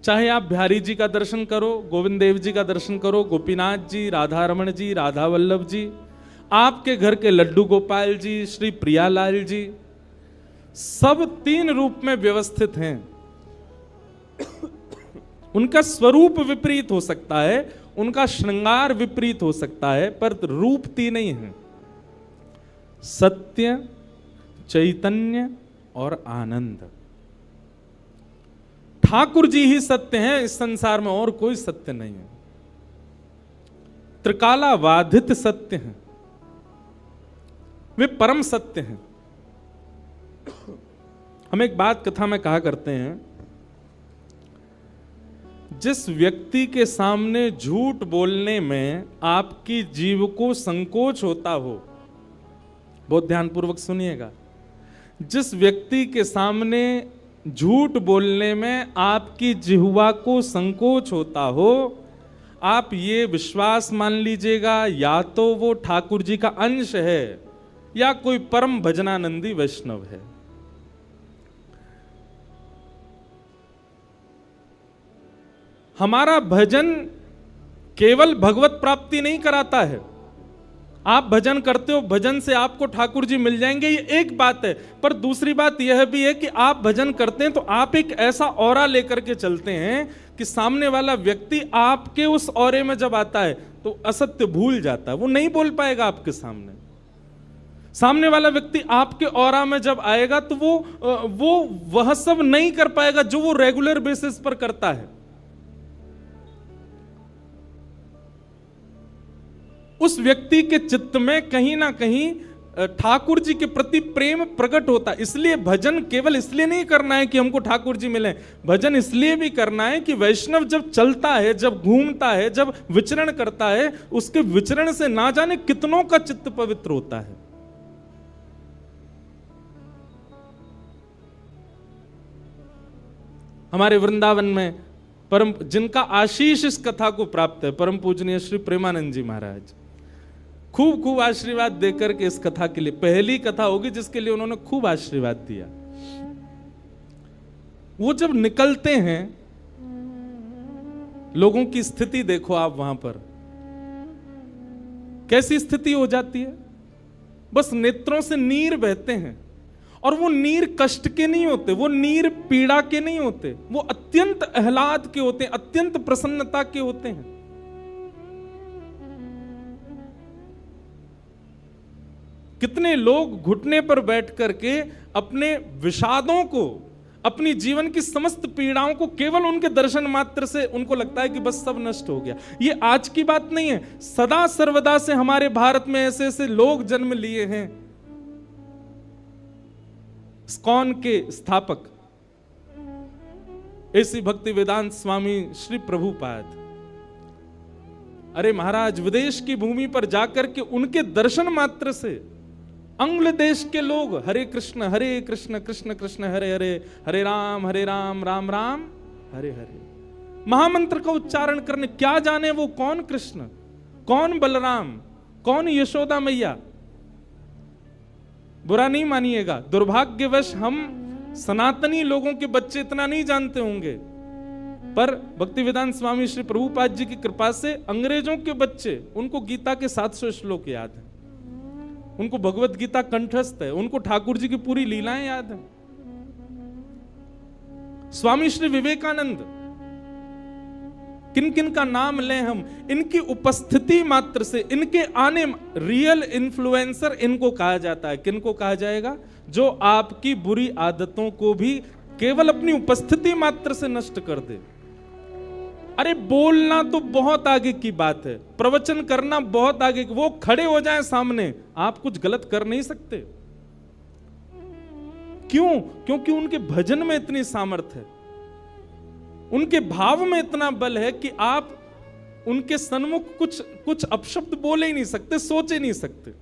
चाहे आप बिहारी जी का दर्शन करो, गोविंद देव जी का दर्शन करो, गोपीनाथ जी, राधा रमण जी, राधा वल्लभ जी, आपके घर के लड्डू गोपाल जी, श्री प्रियालाल जी, सब 3 रूप में व्यवस्थित हैं। उनका स्वरूप विपरीत हो सकता है, उनका श्रृंगार विपरीत हो सकता है, पर रूप 3 ही है, सत्य, चैतन्य और आनंद। ठाकुर जी ही सत्य हैं, इस संसार में और कोई सत्य नहीं है। त्रिकालावाधित सत्य हैं, वे परम सत्य हैं। हम एक बात कथा में कहा करते हैं, जिस व्यक्ति के सामने झूठ बोलने में आपकी जीव को संकोच होता हो, बहुत ध्यानपूर्वक सुनिएगा, जिस व्यक्ति के सामने झूठ बोलने में आपकी जिह्वा को संकोच होता हो, आप ये विश्वास मान लीजिएगा, या तो वो ठाकुर जी का अंश है या कोई परम भजनानंदी वैष्णव है। हमारा भजन केवल भगवत प्राप्ति नहीं कराता है। आप भजन करते हो, भजन से आपको ठाकुर जी मिल जाएंगे, ये एक बात है, पर दूसरी बात यह भी है कि आप भजन करते हैं तो आप एक ऐसा ऑरा लेकर के चलते हैं कि सामने वाला व्यक्ति आपके उस ऑरे में जब आता है तो असत्य भूल जाता है, वो नहीं बोल पाएगा आपके सामने। सामने वाला व्यक्ति आपके ऑरा में जब आएगा तो वो वह सब नहीं कर पाएगा जो वो रेगुलर बेसिस पर करता है। उस व्यक्ति के चित्त में कहीं ना कहीं ठाकुर जी के प्रति प्रेम प्रकट होता है। इसलिए भजन केवल इसलिए नहीं करना है कि हमको ठाकुर जी मिले, भजन इसलिए भी करना है कि वैष्णव जब चलता है, जब घूमता है, जब विचरण करता है, उसके विचरण से ना जाने कितनों का चित्त पवित्र होता है। हमारे वृंदावन में परम जिनका आशीष इस कथा को प्राप्त है, परम पूजनीय श्री प्रेमानंद जी महाराज खूब खूब आशीर्वाद देकर के इस कथा के लिए, पहली कथा होगी जिसके लिए उन्होंने खूब आशीर्वाद दिया। वो जब निकलते हैं, लोगों की स्थिति देखो आप वहां पर, कैसी स्थिति हो जाती है। बस नेत्रों से नीर बहते हैं, और वो नीर कष्ट के नहीं होते, वो नीर पीड़ा के नहीं होते, वो अत्यंत आह्लाद के होते हैं, अत्यंत प्रसन्नता के होते हैं। कितने लोग घुटने पर बैठ करके अपने विषादों को, अपनी जीवन की समस्त पीड़ाओं को केवल उनके दर्शन मात्र से उनको लगता है कि बस सब नष्ट हो गया। ये आज की बात नहीं है, सदा सर्वदा से हमारे भारत में ऐसे ऐसे लोग जन्म लिए हैं। इस्कॉन के स्थापक ऐसी भक्ति वेदांत स्वामी श्री प्रभुपाद, अरे महाराज, विदेश की भूमि पर जाकर के उनके दर्शन मात्र से अंग्ल देश के लोग हरे कृष्ण कृष्ण कृष्ण हरे हरे, हरे राम राम राम हरे हरे महामंत्र का उच्चारण करने, क्या जाने वो कौन कृष्ण, कौन बलराम, कौन यशोदा मैया। बुरा नहीं मानिएगा, दुर्भाग्यवश हम सनातनी लोगों के बच्चे इतना नहीं जानते होंगे, पर भक्ति वेदांत स्वामी श्री प्रभुपाद जी की कृपा से अंग्रेजों के बच्चे, उनको गीता के 700 श्लोक याद है, उनको भगवत गीता कंठस्थ है, उनको ठाकुर जी की पूरी लीलाएं याद है। स्वामी श्री विवेकानंद, किन किन का नाम लें हम, इनकी उपस्थिति मात्र से, इनके आने, रियल इन्फ्लुएंसर इनको कहा जाता है। किनको कहा जाएगा? जो आपकी बुरी आदतों को भी केवल अपनी उपस्थिति मात्र से नष्ट कर दे। अरे बोलना तो बहुत आगे की बात है, प्रवचन करना बहुत आगे, वो खड़े हो जाएं सामने, आप कुछ गलत कर नहीं सकते। क्यों? क्योंकि उनके भजन में इतनी सामर्थ्य है, उनके भाव में इतना बल है कि आप उनके सन्मुख कुछ अपशब्द बोले ही नहीं सकते, सोचे नहीं सकते।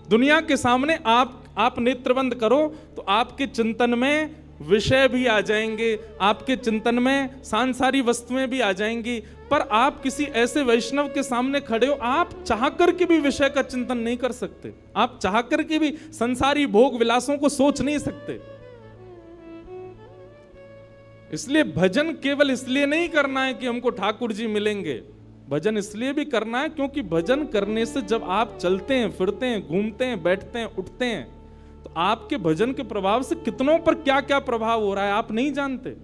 दुनिया के सामने आप नेत्र बंद करो तो आपके चिंतन में विषय भी आ जाएंगे, आपके चिंतन में सांसारिक वस्तुएं भी आ जाएंगी, पर आप किसी ऐसे वैष्णव के सामने खड़े हो, आप चाह कर के भी विषय का चिंतन नहीं कर सकते, आप चाह कर के भी संसारी भोग विलासों को सोच नहीं सकते। इसलिए भजन केवल इसलिए नहीं करना है कि हमको ठाकुर जी मिलेंगे, भजन इसलिए भी करना है क्योंकि भजन करने से जब आप चलते हैं, फिरते हैं, घूमते हैं, बैठते हैं, उठते हैं, तो आपके भजन के प्रभाव से कितनों पर क्या क्या प्रभाव हो रहा है आप नहीं जानते।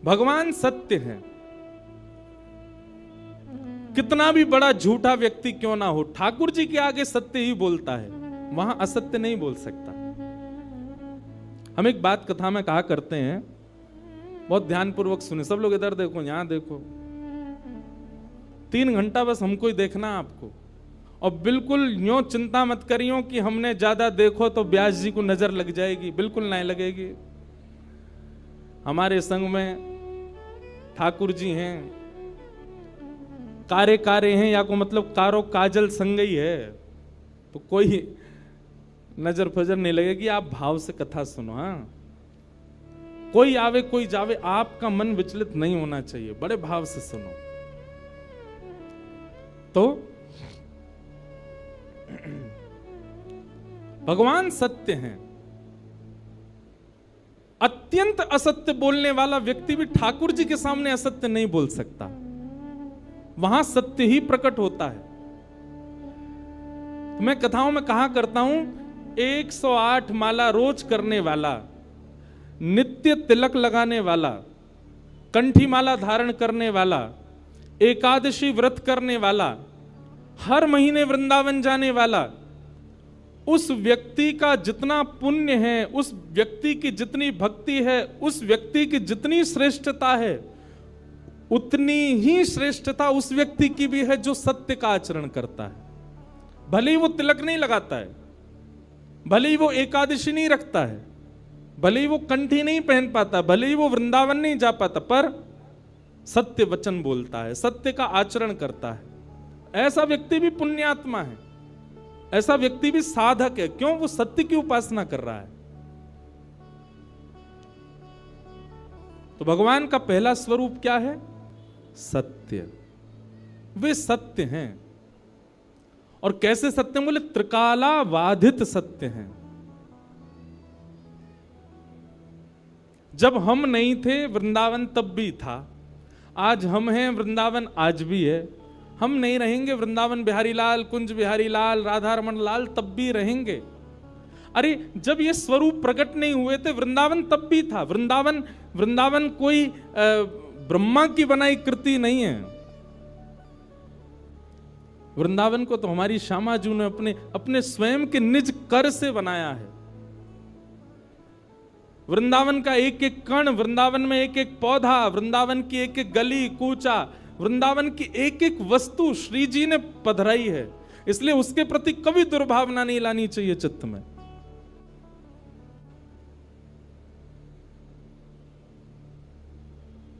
भगवान सत्य है, कितना भी बड़ा झूठा व्यक्ति क्यों ना हो, ठाकुर जी के आगे सत्य ही बोलता है, वहां असत्य नहीं बोल सकता। हम एक बात कथा में कहा करते हैं, बहुत ध्यानपूर्वक सुने सब लोग, इधर देखो, यहां देखो, 3 घंटा बस हमको ही देखना आपको, और बिल्कुल यूं चिंता मत करियो कि हमने ज्यादा देखो तो व्यास जी को नजर लग जाएगी, बिल्कुल नहीं लगेगी। हमारे संग में ठाकुर जी हैं, कारे हैं, या को मतलब कारो काजल संगई है, तो कोई नजर फजर नहीं लगेगी। आप भाव से कथा सुनो। हाँ, कोई आवे कोई जावे, आपका मन विचलित नहीं होना चाहिए, बड़े भाव से सुनो। तो भगवान सत्य हैं, अत्यंत असत्य बोलने वाला व्यक्ति भी ठाकुर जी के सामने असत्य नहीं बोल सकता, वहां सत्य ही प्रकट होता है। तो मैं कथाओं में कहा करता हूं, 108 माला रोज करने वाला, नित्य तिलक लगाने वाला, कंठी माला धारण करने वाला, एकादशी व्रत करने वाला, हर महीने वृंदावन जाने वाला, उस व्यक्ति का जितना पुण्य है, उस व्यक्ति की जितनी भक्ति है, उस व्यक्ति की जितनी श्रेष्ठता है, उतनी ही श्रेष्ठता उस व्यक्ति की भी है जो सत्य का आचरण करता है। भले ही वो तिलक नहीं लगाता है, भले ही वो एकादशी नहीं रखता है, भले ही वो कंठी नहीं पहन पाता, भले ही वो वृंदावन नहीं जा पाता, पर सत्य वचन बोलता है, सत्य का आचरण करता है, ऐसा व्यक्ति भी पुण्यात्मा है, ऐसा व्यक्ति भी साधक है। क्यों? वो सत्य की उपासना कर रहा है। तो भगवान का पहला स्वरूप क्या है? सत्य। वे सत्य हैं। और कैसे सत्य? बोले त्रिकालाबाधित सत्य हैं। जब हम नहीं थे वृंदावन तब भी था, आज हम हैं वृंदावन आज भी है, हम नहीं रहेंगे वृंदावन बिहारी लाल, कुंज बिहारी लाल, राधा रमन लाल तब भी रहेंगे। अरे जब ये स्वरूप प्रकट नहीं हुए थे वृंदावन तब भी था। वृंदावन कोई ब्रह्मा की बनाई कृति नहीं है। वृंदावन को तो हमारी श्यामा जी ने अपने अपने स्वयं के निज कर से बनाया है। वृंदावन का एक एक कण, वृंदावन में एक एक पौधा, वृंदावन की एक एक गली कूचा, वृंदावन की एक एक वस्तु श्री जी ने पधराई है। इसलिए उसके प्रति कभी दुर्भावना नहीं लानी चाहिए चित्त में।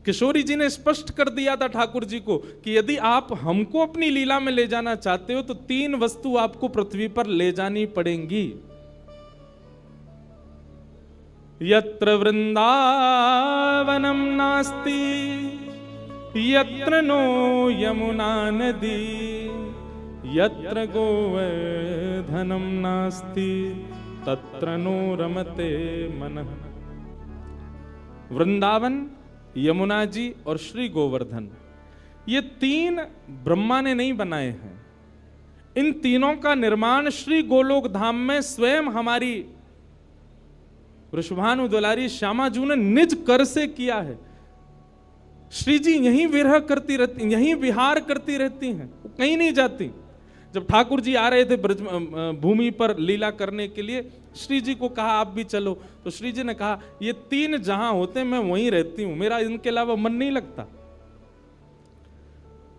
किशोरी जी ने स्पष्ट कर दिया था ठाकुर जी को कि यदि आप हमको अपनी लीला में ले जाना चाहते हो तो 3 वस्तु आपको पृथ्वी पर ले जानी पड़ेंगी। यत्र वृंदावनम नास्ति यत्र नो यमुना नदी यत्र गोवर्धनम नास्ति तत्र नो रमते मनः। वृंदावन, यमुना जी और श्री गोवर्धन, ये 3 ब्रह्मा ने नहीं बनाए हैं। इन तीनों का निर्माण श्री गोलोक धाम में स्वयं हमारी वृषभानु दुलारी श्यामा जी ने निज कर से किया है। श्री जी यहीं विरह करती रहती, यहीं विहार करती रहती हैं, कहीं नहीं जाती। जब ठाकुर जी आ रहे थे ब्रज भूमि पर लीला करने के लिए, श्री जी को कहा आप भी चलो, तो श्री जी ने कहा ये 3 जहां होते मैं वहीं रहती हूं, मेरा इनके अलावा मन नहीं लगता।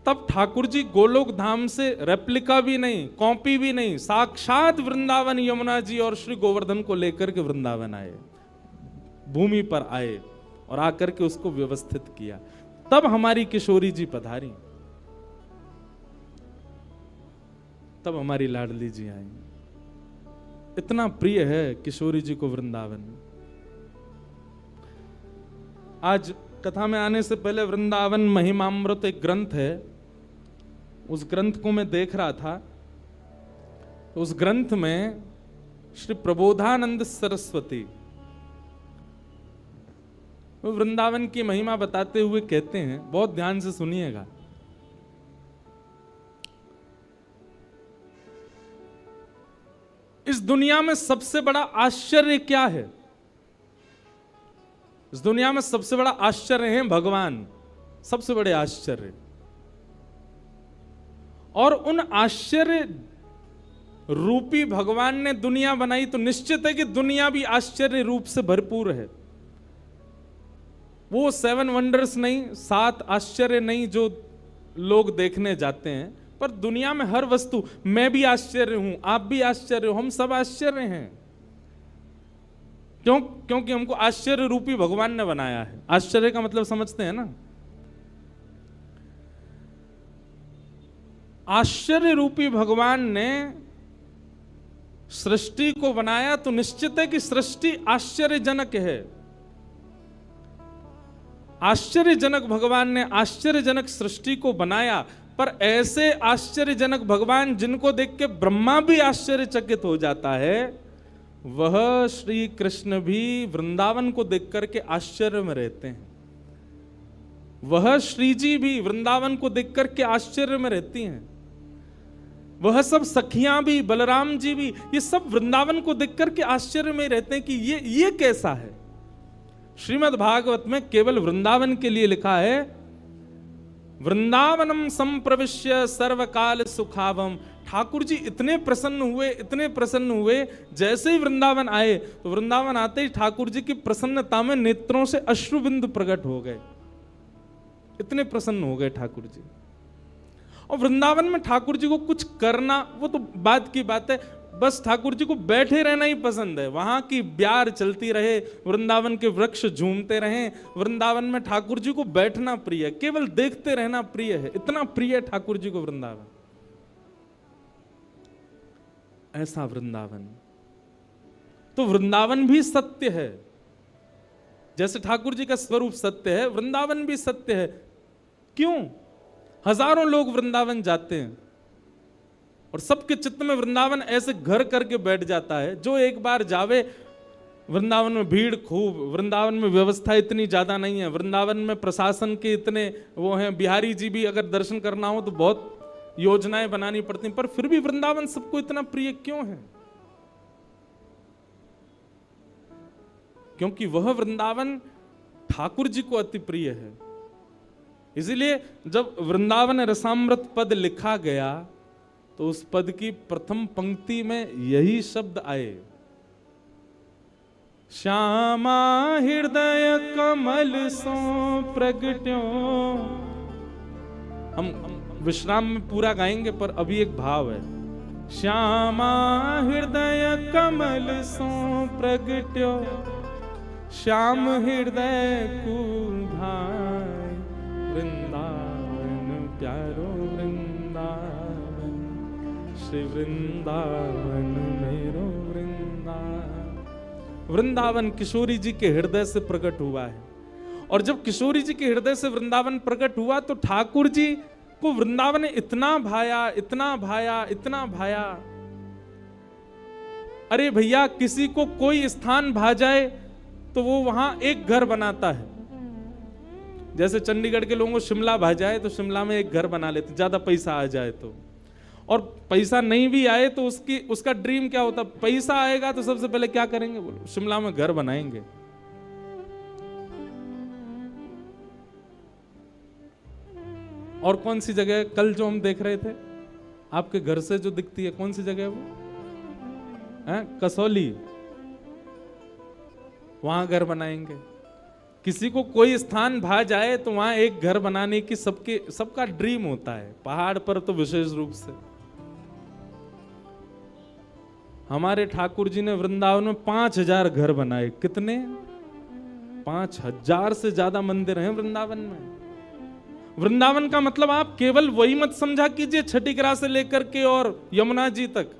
तब ठाकुर जी गोलोक धाम से रेप्लिका भी नहीं, कॉपी भी नहीं, साक्षात वृंदावन यमुना जी और श्री गोवर्धन को लेकर के वृंदावन आए, भूमि पर आए और आकर के उसको व्यवस्थित किया। तब हमारी किशोरी जी पधारी, तब हमारी लाडली जी आई। इतना प्रिय है किशोरी जी को वृंदावन। आज कथा में आने से पहले वृंदावन महिमामृत एक ग्रंथ है, उस ग्रंथ को मैं देख रहा था। तो उस ग्रंथ में श्री प्रबोधानंद सरस्वती वो वृंदावन की महिमा बताते हुए कहते हैं, बहुत ध्यान से सुनिएगा। इस दुनिया में सबसे बड़ा आश्चर्य क्या है? इस दुनिया में सबसे बड़ा आश्चर्य है भगवान, सबसे बड़े आश्चर्य। और उन आश्चर्य रूपी भगवान ने दुनिया बनाई तो निश्चित है कि दुनिया भी आश्चर्य रूप से भरपूर है। वो 7 वंडर्स नहीं, 7 आश्चर्य नहीं जो लोग देखने जाते हैं, पर दुनिया में हर वस्तु, मैं भी आश्चर्य हूं, आप भी आश्चर्य हो, हम सब आश्चर्य हैं। क्यों? क्योंकि हमको आश्चर्य रूपी भगवान ने बनाया है। आश्चर्य का मतलब समझते हैं ना? आश्चर्य रूपी भगवान ने सृष्टि को बनाया तो निश्चित है कि सृष्टि आश्चर्यजनक है। आश्चर्यजनक भगवान ने आश्चर्यजनक सृष्टि को बनाया, पर ऐसे आश्चर्यजनक भगवान जिनको देख के ब्रह्मा भी आश्चर्यचकित हो जाता है, वह श्री कृष्ण भी वृंदावन को देख करके आश्चर्य में रहते हैं। वह श्री जी भी वृंदावन को देख करके आश्चर्य में रहती हैं। वह सब सखियां भी, बलराम जी भी, ये सब वृंदावन को देख करके आश्चर्य में रहते हैं कि ये कैसा है। श्रीमद् भागवत में केवल वृंदावन के लिए लिखा है, वृंदावनम संप्रविश्य सर्वकाल सुखावम। ठाकुर जी इतने प्रसन्न हुए, जैसे ही वृंदावन आए तो वृंदावन आते ही ठाकुर जी की प्रसन्नता में नेत्रों से अश्रुबिंदु प्रकट हो गए। इतने प्रसन्न हो गए ठाकुर जी। और वृंदावन में ठाकुर जी को कुछ करना, वो तो बात की बात है, बस ठाकुर जी को बैठे रहना ही पसंद है। वहां की ब्यार चलती रहे, वृंदावन के वृक्ष झूमते रहें, वृंदावन में ठाकुर जी को बैठना प्रिय है, केवल देखते रहना प्रिय है। इतना प्रिय है ठाकुर जी को वृंदावन। ऐसा वृंदावन। तो वृंदावन भी सत्य है, जैसे ठाकुर जी का स्वरूप सत्य है, वृंदावन भी सत्य है। क्यों? हजारों लोग वृंदावन जाते हैं और सबके चित्त में वृंदावन ऐसे घर करके बैठ जाता है। जो एक बार जावे, वृंदावन में भीड़ खूब, वृंदावन में व्यवस्था इतनी ज्यादा नहीं है, वृंदावन में प्रशासन के इतने वो हैं, बिहारी जी भी अगर दर्शन करना हो तो बहुत योजनाएं बनानी पड़ती हैं, पर फिर भी वृंदावन सबको इतना प्रिय क्यों है? क्योंकि वह वृंदावन ठाकुर जी को अति प्रिय है। इसीलिए जब वृंदावन रसामृत पद लिखा गया तो उस पद की प्रथम पंक्ति में यही शब्द आए, श्यामा हृदय कमल सो प्रगट्यो। हम विश्राम में पूरा गाएंगे, पर अभी एक भाव है, श्यामा हृदय कमल सो प्रगट्यो, श्याम हृदय को भाई, वृंदावन प्यारो वृंदावन, श्री वृंदावन मेरो वृंदावन। वृंदावन किशोरी जी के हृदय से प्रकट हुआ है, और जब किशोरी जी के हृदय से वृंदावन प्रकट हुआ तो ठाकुर जी को वृंदावन इतना भाया, इतना भाया, इतना भाया। अरे भैया, किसी को कोई स्थान भा जाए तो वो वहां एक घर बनाता है। जैसे चंडीगढ़ के लोगों को शिमला भा जाए तो शिमला में एक घर बना लेते, ज्यादा पैसा आ जाए तो। और पैसा नहीं भी आए तो उसका ड्रीम क्या होता, पैसा आएगा तो सबसे पहले क्या करेंगे, बोलो शिमला में घर बनाएंगे। और कौन सी जगह कल जो हम देख रहे थे, आपके घर से जो दिखती है, कौन सी जगह है वो, कसौली, वहां घर बनाएंगे। किसी को कोई स्थान भा जाए तो वहां एक घर बनाने की सबका ड्रीम होता है, पहाड़ पर तो विशेष रूप से। हमारे ठाकुर जी ने वृंदावन में 5000 घर बनाए। कितने? 5000 से ज्यादा मंदिर हैं वृंदावन में। वृंदावन का मतलब आप केवल वही मत समझा कीजिए छठीकरा से लेकर के और यमुना जी तक,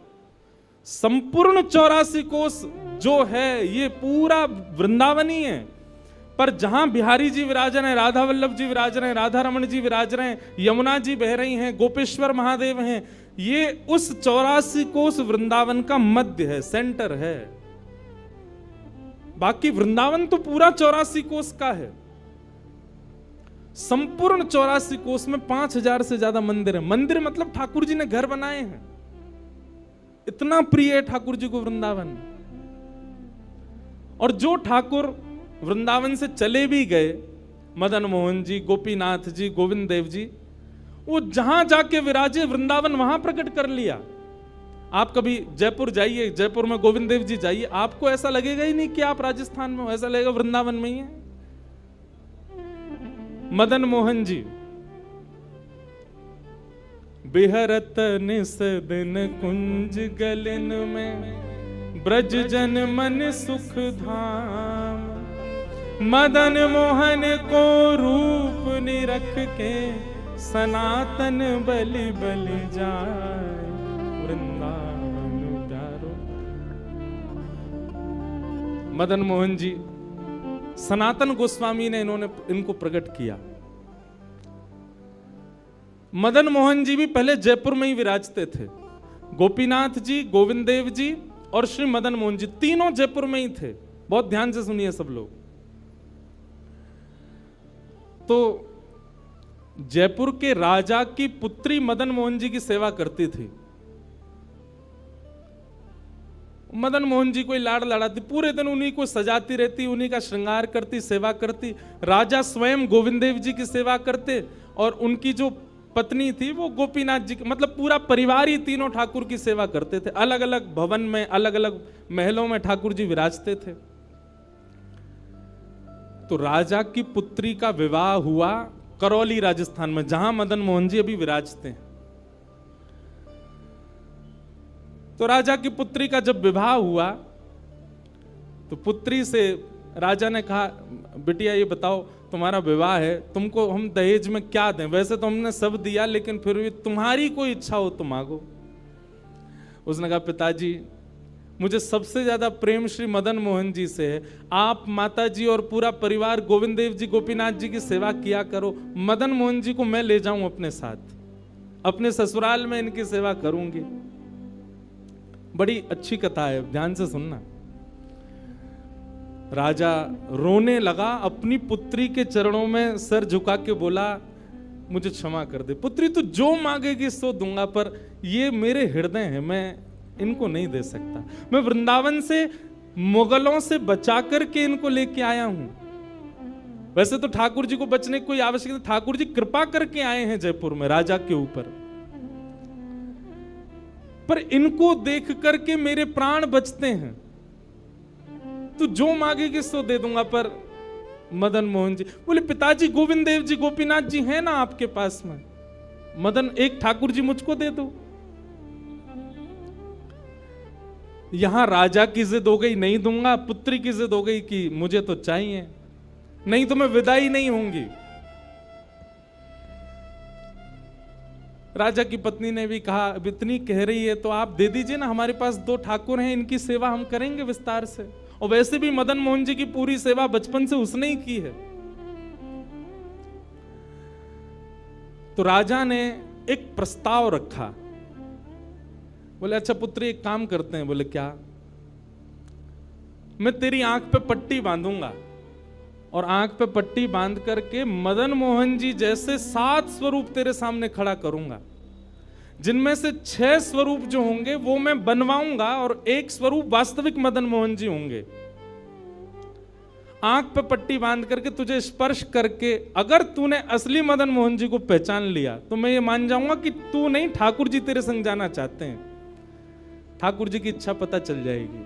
संपूर्ण 84 कोस जो है ये पूरा वृंदावन ही है। पर जहां बिहारी जी विराज रहे हैं, राधा वल्लभ जी विराज रहे हैं, राधा रमण जी विराज रहे हैं, यमुना जी बह रही हैं, गोपेश्वर महादेव हैं, ये उस 84 कोस वृंदावन का मध्य है, सेंटर है। बाकी वृंदावन तो पूरा 84 कोस का है। संपूर्ण 84 कोस में 5000 से ज्यादा मंदिर है। मंदिर मतलब ठाकुर जी ने घर बनाए हैं। इतना प्रिय है ठाकुर जी को वृंदावन। और जो ठाकुर वृंदावन से चले भी गए, मदन मोहन जी, गोपीनाथ जी, गोविंद देव जी, वो जहां जाके विराजे वृंदावन वहां प्रकट कर लिया। आप कभी जयपुर जाइए, जयपुर में गोविंद देव जी जाइए, आपको ऐसा लगेगा ही नहीं कि आप राजस्थान में हो, ऐसा लगेगा वृंदावन में ही है। मदन मोहन जी बिहरत निस दिन कुंज गलिन में, ब्रज जन मन सुख धाम, मदन मोहन को रूप निरख के, सनातन बलि बलि जाए, वृंदावन प्यारो। मदन मोहन जी सनातन गोस्वामी ने इनको प्रकट किया। मदन मोहन जी भी पहले जयपुर में ही विराजते थे। गोपीनाथ जी, गोविंद देव जी और श्री मदन मोहन जी तीनों जयपुर में ही थे। बहुत ध्यान से सुनिए सब लोग। तो जयपुर के राजा की पुत्री मदन मोहन जी की सेवा करती थी। मदन मोहन जी को लाड़ लड़ाती, पूरे दिन उन्हीं को सजाती रहती, उन्हीं का श्रृंगार करती, सेवा करती। राजा स्वयं गोविंद देव जी की सेवा करते और उनकी जो पत्नी थी वो गोपीनाथ जी की, मतलब पूरा परिवार ही तीनों ठाकुर की सेवा करते थे। अलग अलग भवन में, अलग अलग महलों में ठाकुर जी विराजते थे। तो राजा की पुत्री का विवाह हुआ करौली राजस्थान में, जहां मदन मोहन जी अभी विराजते हैं। तो राजा की पुत्री का जब विवाह हुआ तो पुत्री से राजा ने कहा, बिटिया ये बताओ तुम्हारा विवाह है, तुमको हम दहेज में क्या दें? वैसे तो हमने सब दिया, लेकिन फिर भी तुम्हारी कोई इच्छा हो तो मांगो। उसने कहा, पिताजी मुझे सबसे ज्यादा प्रेम श्री मदन मोहन जी से है। आप माता जी और पूरा परिवार गोविंद देव जी, गोपीनाथ जी की सेवा किया करो। मदन मोहन जी को मैं ले जाऊं अपने साथ, अपने ससुराल में इनकी सेवा करूंगी। बड़ी अच्छी कथा है, ध्यान से सुनना। राजा रोने लगा, अपनी पुत्री के चरणों में सर झुका के बोला, मुझे क्षमा कर दे पुत्री, तू जो मांगेगी सो दूंगा, पर ये मेरे हृदय हैं, मैं इनको नहीं दे सकता। मैं वृंदावन से मुगलों से बचा करके इनको लेके आया हूं। वैसे तो ठाकुर जी को बचने की कोई आवश्यकता, ठाकुर जी कृपा करके आए हैं जयपुर में राजा के ऊपर। पर इनको देख करके मेरे प्राण बचते हैं। तू जो मांगेगी सो दे दूंगा। पर मदन मोहन जी बोले, पिताजी गोविंद देव जी, गोपीनाथ जी हैं ना आपके पास में? मदन, एक ठाकुर जी मुझको दे दो। यहां राजा की जिद हो गई, नहीं दूंगा। पुत्री की जिद हो गई कि मुझे तो चाहिए, नहीं तो मैं विदाई नहीं होंगी। राजा की पत्नी ने भी कहा, अब इतनी कह रही है तो आप दे दीजिए ना, हमारे पास 2 ठाकुर हैं, इनकी सेवा हम करेंगे विस्तार से। और वैसे भी मदन मोहन जी की पूरी सेवा बचपन से उसने ही की है। तो राजा ने एक प्रस्ताव रखा। बोले, अच्छा पुत्री, एक काम करते हैं। बोले, क्या? मैं तेरी आंख पे पट्टी बांधूंगा और आंख पे पट्टी बांध करके मदन मोहन जी जैसे 7 स्वरूप तेरे सामने खड़ा करूंगा, जिनमें से 6 स्वरूप जो होंगे वो मैं बनवाऊंगा और 1 स्वरूप वास्तविक मदन मोहन जी होंगे। आंख पे पट्टी बांध करके तुझे स्पर्श करके अगर तूने असली मदन मोहन जी को पहचान लिया तो मैं ये मान जाऊंगा कि तू नहीं, ठाकुर जी तेरे संग जाना चाहते हैं। ठाकुर जी की इच्छा पता चल जाएगी।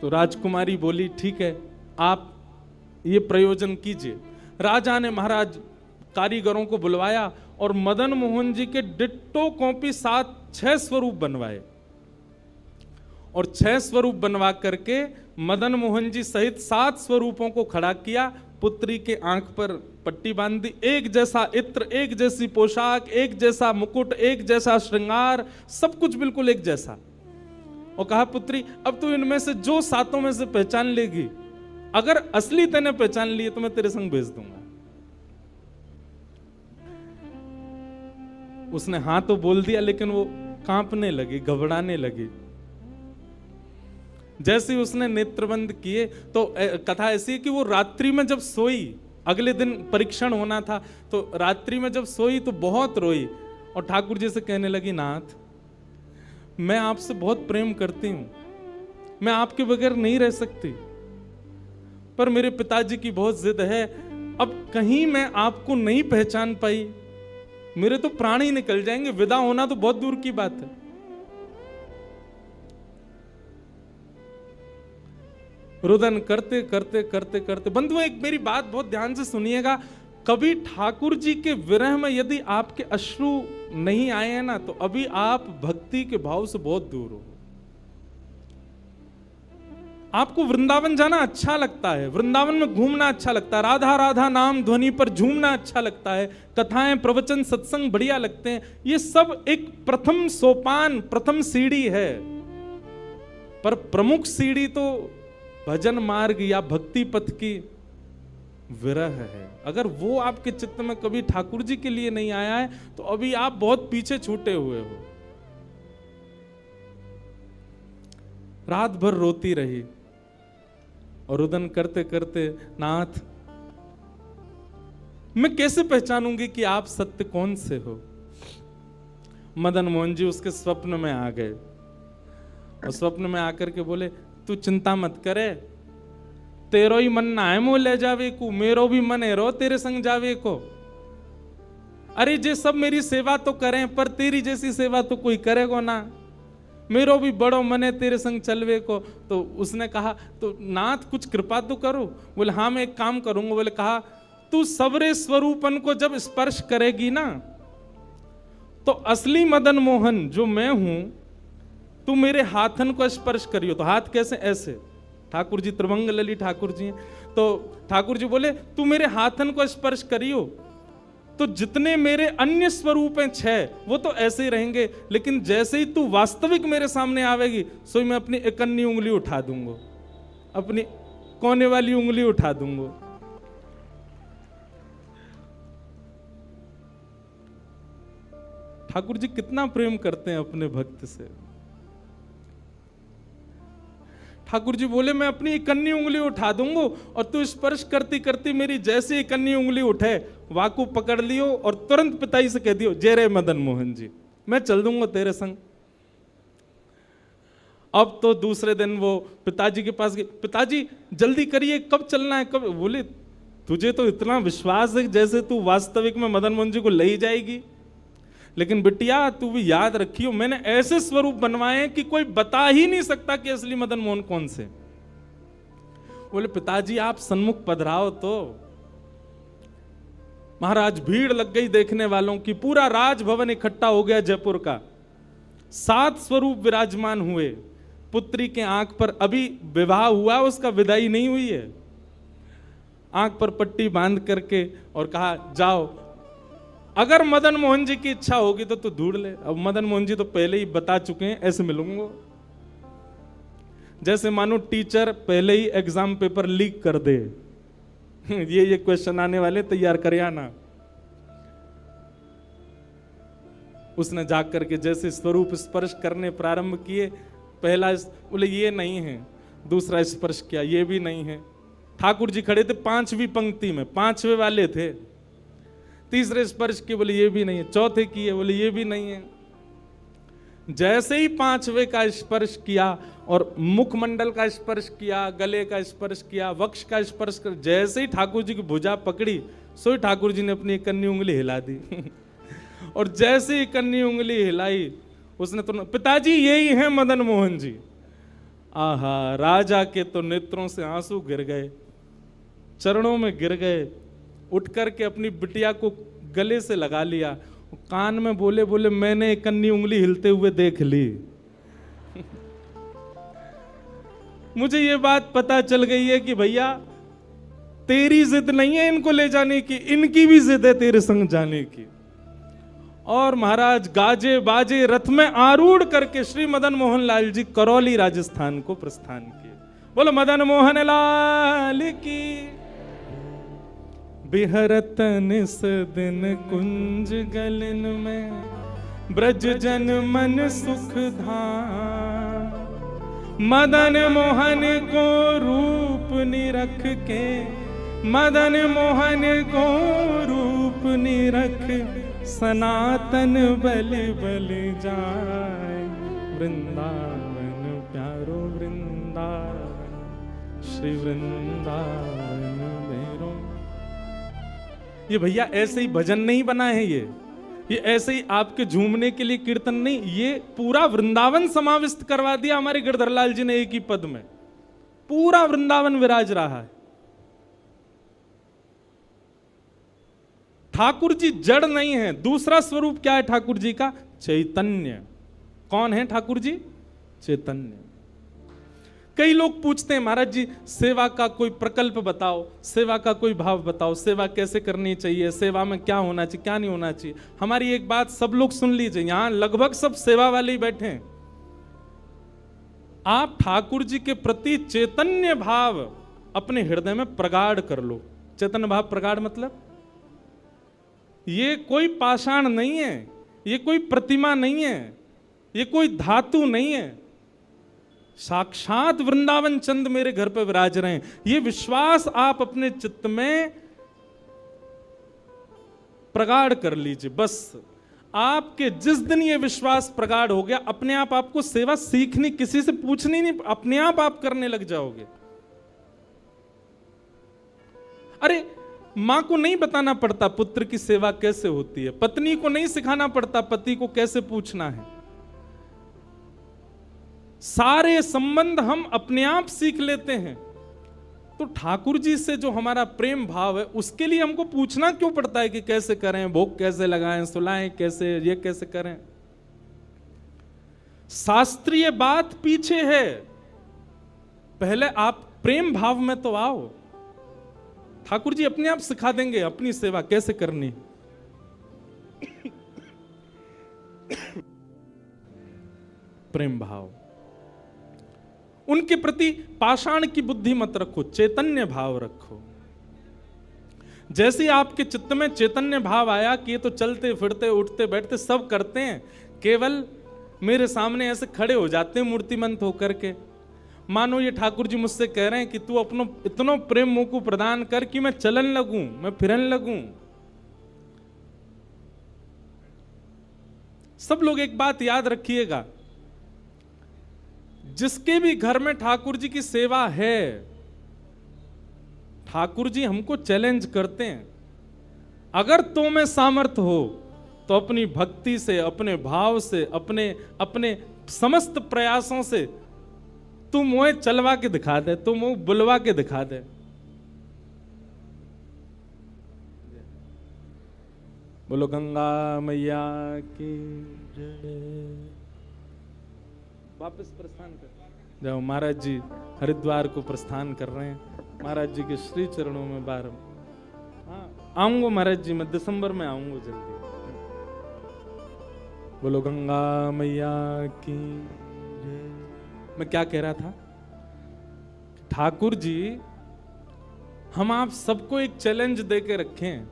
तो राजकुमारी बोली, ठीक है, आप ये प्रयोजन कीजिए। राजा ने महाराज कारीगरों को बुलवाया और मदन मोहन जी के डिट्टो कॉपी 6 स्वरूप बनवाए और 6 स्वरूप बनवा करके मदन मोहन जी सहित 7 स्वरूपों को खड़ा किया। पुत्री के आंख पर पट्टी बांध दी, एक जैसा इत्र, एक जैसी पोशाक, एक जैसा मुकुट, एक जैसा श्रृंगार, सब कुछ बिल्कुल एक जैसा। और कहा, पुत्री, अब तू इनमें से जो 7 में से पहचान लेगी, अगर असली तेने पहचान लिए तो मैं तेरे संग भेज दूंगा। उसने हाँ तो बोल दिया, लेकिन वो कांपने लगी, घबराने लगी। जैसे ही उसने नेत्रबंद किए तो कथा ऐसी है कि वो रात्रि में जब सोई, अगले दिन परीक्षण होना था, तो रात्रि में जब सोई तो बहुत रोई और ठाकुर जी से कहने लगी, नाथ, मैं आपसे बहुत प्रेम करती हूं, मैं आपके बगैर नहीं रह सकती, पर मेरे पिताजी की बहुत जिद है। अब कहीं मैं आपको नहीं पहचान पाई, मेरे तो प्राण ही निकल जाएंगे, विदा होना तो बहुत दूर की बात है। रुदन करते करते करते करते, बंधुओं एक मेरी बात बहुत ध्यान से सुनिएगा, कभी ठाकुर जी के विरह में यदि आपके अश्रु नहीं आए हैं ना, तो अभी आप भक्ति के भाव से बहुत दूर हो। आपको वृंदावन जाना अच्छा लगता है, वृंदावन में घूमना अच्छा लगता है, राधा राधा नाम ध्वनि पर झूमना अच्छा लगता है, कथाएं, प्रवचन, सत्संग बढ़िया लगते हैं। ये सब एक प्रथम सोपान, प्रथम सीढ़ी है, पर प्रमुख सीढ़ी तो भजन मार्ग या भक्ति पथ की विरह है। अगर वो आपके चित्त में कभी ठाकुर जी के लिए नहीं आया है तो अभी आप बहुत पीछे छूटे हुए हो। रात भर रोती रही और रुदन करते करते, नाथ, मैं कैसे पहचानूंगी कि आप सत्य कौन से हो? मदन मोहन जी उसके स्वप्न में आ गए और स्वप्न में आकर के बोले, तू चिंता मत करे, तेरो ही मन ना है मोह ले जावे को, मेरो भी मन है रो तेरे संग जावे को। अरे जे सब मेरी सेवा तो करें, पर तेरी जैसी सेवा तो कोई करेगा ना, मेरो भी बड़ो मन है तेरे संग चलवे को। तो उसने कहा, तो नाथ कुछ कृपा तो करो। बोले, हाँ मैं एक काम करूंगा। बोले, कहा, तू सबरे स्वरूपन को जब स्पर्श करेगी ना, तो असली मदन मोहन जो मैं हूं, तू मेरे हाथन को स्पर्श करियो। तो हाथ कैसे? ऐसे। ठाकुर जी त्रिभंग लली ठाकुर जी हैं, तो ठाकुर जी बोले, तू मेरे हाथन को स्पर्श करियो, तो जितने मेरे अन्य स्वरूप हैं 6, वो तो ऐसे ही रहेंगे, लेकिन जैसे ही तू वास्तविक मेरे सामने आवेगी, सो मैं अपनी इकन्नी उंगली उठा दूंगा, अपनी कोने वाली उंगली उठा दूंगा। ठाकुर जी कितना प्रेम करते हैं अपने भक्त से। ठाकुर जी बोले, मैं अपनी इकन्नी उंगली उठा दूंगा और तू स्पर्श करती करती मेरी जैसी इकन्नी उंगली उठे, वाकू पकड़ लियो और तुरंत पिताजी से कह दियो, जय रे मदन मोहन जी, मैं चल दूंगा तेरे संग। अब तो दूसरे दिन वो पिताजी के पास गए, पिताजी जल्दी करिए, कब चलना है, कब? बोले, तुझे तो इतना विश्वास है जैसे तू वास्तविक में मदन मोहन जी को ले ही जाएगी। लेकिन बिटिया तू भी याद रखियो, मैंने ऐसे स्वरूप बनवाए हैं कि कोई बता ही नहीं सकता कि असली मदन मोहन कौन से। बोले पिताजी आप सन्मुख पधराओ तो। महाराज भीड़ लग गई देखने वालों की, पूरा राजभवन इकट्ठा हो गया जयपुर का। 7 स्वरूप विराजमान हुए। पुत्री के आंख पर, अभी विवाह हुआ, उसका विदाई नहीं हुई है, आंख पर पट्टी बांध करके और कहा जाओ, अगर मदन मोहन जी की इच्छा होगी तो तू ढूंढ ले। अब मदन मोहन जी तो पहले ही बता चुके हैं, ऐसे मिलूंगा। जैसे मानो टीचर पहले ही एग्जाम पेपर लीक कर दे, ये क्वेश्चन आने वाले, तैयार कर आना। उसने जाग करके जैसे स्वरूप स्पर्श करने प्रारंभ किए, पहला बोले ये नहीं है, दूसरा स्पर्श किया, ये भी नहीं है। ठाकुर जी खड़े थे 5वीं पंक्ति में, 5वें वाले थे। तीसरे स्पर्श किए, बोले ये भी नहीं है। चौथे किए, बोले ये भी नहीं है। जैसे ही 5वें का स्पर्श किया और मुखमंडल का स्पर्श किया, गले का स्पर्श किया, वक्ष का स्पर्श कर, जैसे ही ठाकुर जी की भुजा पकड़ी, सो ठाकुर जी ने अपनी कन्नी उंगली हिला दी। और जैसे ही कन्नी उंगली हिलाई, उसने तो, पिताजी यही है मदन मोहन जी। आहा, राजा के तो नेत्रों से आंसू गिर गए, चरणों में गिर गए, उठ करके अपनी बिटिया को गले से लगा लिया, कान में बोले बोले मैंने कन्नी उंगली हिलते हुए देख ली। मुझे ये बात पता चल गई है कि भैया तेरी जिद नहीं है इनको ले जाने की, इनकी भी जिद है तेरे संग जाने की। और महाराज गाजे बाजे रथ में आरूढ़ करके श्री मदन मोहन लाल जी करौली राजस्थान को प्रस्थान किए। बोलो मदन मोहन लाल की। बिहरत निस दिन कुंज गलन में, ब्रज जन मन सुख धाम। मदन मोहन को रूप निरख के, मदन मोहन को रूप निरख, सनातन बलि बलि जाए। वृंदावन प्यारो वृंदावन, श्री वृंदावन मेरो। ये भैया ऐसे ही भजन नहीं बना है, ये ऐसे ही आपके झूमने के लिए कीर्तन नहीं, ये पूरा वृंदावन समाविष्ट करवा दिया हमारे गिरधरलाल जी ने एक ही पद में। पूरा वृंदावन विराज रहा है। ठाकुर जी जड़ नहीं है। दूसरा स्वरूप क्या है ठाकुर जी का? चैतन्य। कौन है ठाकुर जी? चैतन्य। कई लोग पूछते हैं महाराज जी सेवा का कोई प्रकल्प बताओ, सेवा का कोई भाव बताओ, सेवा कैसे करनी चाहिए, सेवा में क्या होना चाहिए क्या नहीं होना चाहिए। हमारी एक बात सब लोग सुन लीजिए, यहां लगभग सब सेवा वाले ही बैठे हैं। आप ठाकुर जी के प्रति चैतन्य भाव अपने हृदय में प्रगाढ़ कर लो। चैतन्य भाव प्रगाढ़ मतलब ये कोई पाषाण नहीं है, ये कोई प्रतिमा नहीं है, ये कोई धातु नहीं है, साक्षात वृंदावन चंद मेरे घर पे विराज रहे हैं। ये विश्वास आप अपने चित्त में प्रगाढ़ कर लीजिए। बस आपके जिस दिन ये विश्वास प्रगाढ़ हो गया, अपने आप आपको सेवा सीखनी, किसी से पूछनी नहीं, अपने आप करने लग जाओगे। अरे मां को नहीं बताना पड़ता पुत्र की सेवा कैसे होती है, पत्नी को नहीं सिखाना पड़ता पति को कैसे पूछना है। सारे संबंध हम अपने आप सीख लेते हैं। तो ठाकुर जी से जो हमारा प्रेम भाव है, उसके लिए हमको पूछना क्यों पड़ता है कि कैसे करें, भोग कैसे लगाएं, सुलाएं कैसे, ये कैसे करें। शास्त्रीय बात पीछे है, पहले आप प्रेम भाव में तो आओ। ठाकुर जी अपने आप सिखा देंगे अपनी सेवा कैसे करनी। प्रेम भाव, उनके प्रति पाषाण की बुद्धि मत रखो, चैतन्य भाव रखो। जैसे आपके चित्त में चैतन्य भाव आया कि ये तो चलते फिरते उठते बैठते सब करते हैं, केवल मेरे सामने ऐसे खड़े हो जाते हैं मूर्तिमंत होकर के, मानो ये ठाकुर जी मुझसे कह रहे हैं कि तू अपनो इतना प्रेम मोह को प्रदान कर कि मैं चलन लगूं, मैं फिरन लगूं। सब लोग एक बात याद रखिएगा, जिसके भी घर में ठाकुर जी की सेवा है, ठाकुर जी हमको चैलेंज करते हैं, अगर तो में सामर्थ्य हो तो तो अपनी भक्ति से, अपने भाव से, अपने अपने समस्त प्रयासों से तू मोहे चलवा के दिखा दे, तू मोह बुलवा के दिखा दे। बोलो गंगा मैया की जय। वापस प्रस्थान कर जाओ। महाराज जी हरिद्वार को प्रस्थान कर रहे हैं, महाराज जी के श्री चरणों में बार। हाँ आऊंगा महाराज जी, मैं दिसंबर में आऊंगा जल्दी। बोलो गंगा मैया की जय। मैं क्या कह रहा था? ठाकुर जी हम आप सबको एक चैलेंज दे के रखें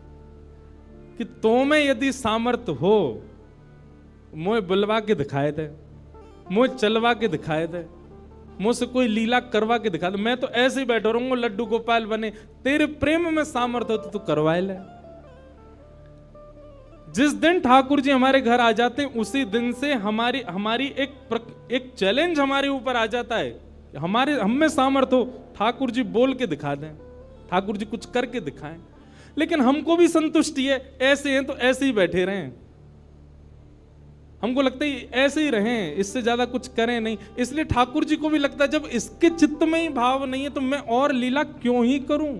कि तो में यदि सामर्थ्य हो, मोए बुलवा के दिखाए दे, मोए चलवा के दिखाए दे, मुझसे कोई लीला करवा के दिखा दे। मैं तो ऐसे ही बैठा रहूंगा लड्डू गोपाल बने। तेरे प्रेम में सामर्थ्य हो तो तू करवाए ले। जिस दिन ठाकुर जी हमारे घर आ जाते हैं उसी दिन से हमारी एक चैलेंज हमारे ऊपर आ जाता है। हम में सामर्थ्य हो, ठाकुर जी बोल के दिखा दें, ठाकुर जी कुछ करके दिखाएं। लेकिन हमको भी संतुष्टि है, ऐसे हैं तो ऐसे ही बैठे रहें। हमको लगता है ऐसे ही रहें, इससे ज्यादा कुछ करें नहीं। इसलिए ठाकुर जी को भी लगता है जब इसके चित्त में ही भाव नहीं है तो मैं और लीला क्यों ही करूं।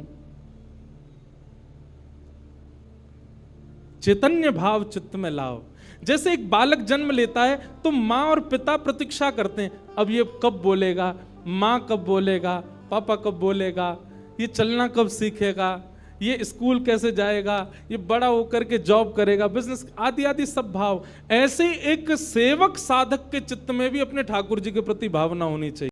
चैतन्य भाव चित्त में लाओ। जैसे एक बालक जन्म लेता है तो माँ और पिता प्रतीक्षा करते हैं, अब ये कब बोलेगा, माँ कब बोलेगा, पापा कब बोलेगा, ये चलना कब सीखेगा, ये स्कूल कैसे जाएगा, ये बड़ा होकर के जॉब करेगा, बिजनेस आदि आदि सब भाव। ऐसे एक सेवक साधक के चित्त में भी अपने ठाकुर जी के प्रति भावना होनी चाहिए।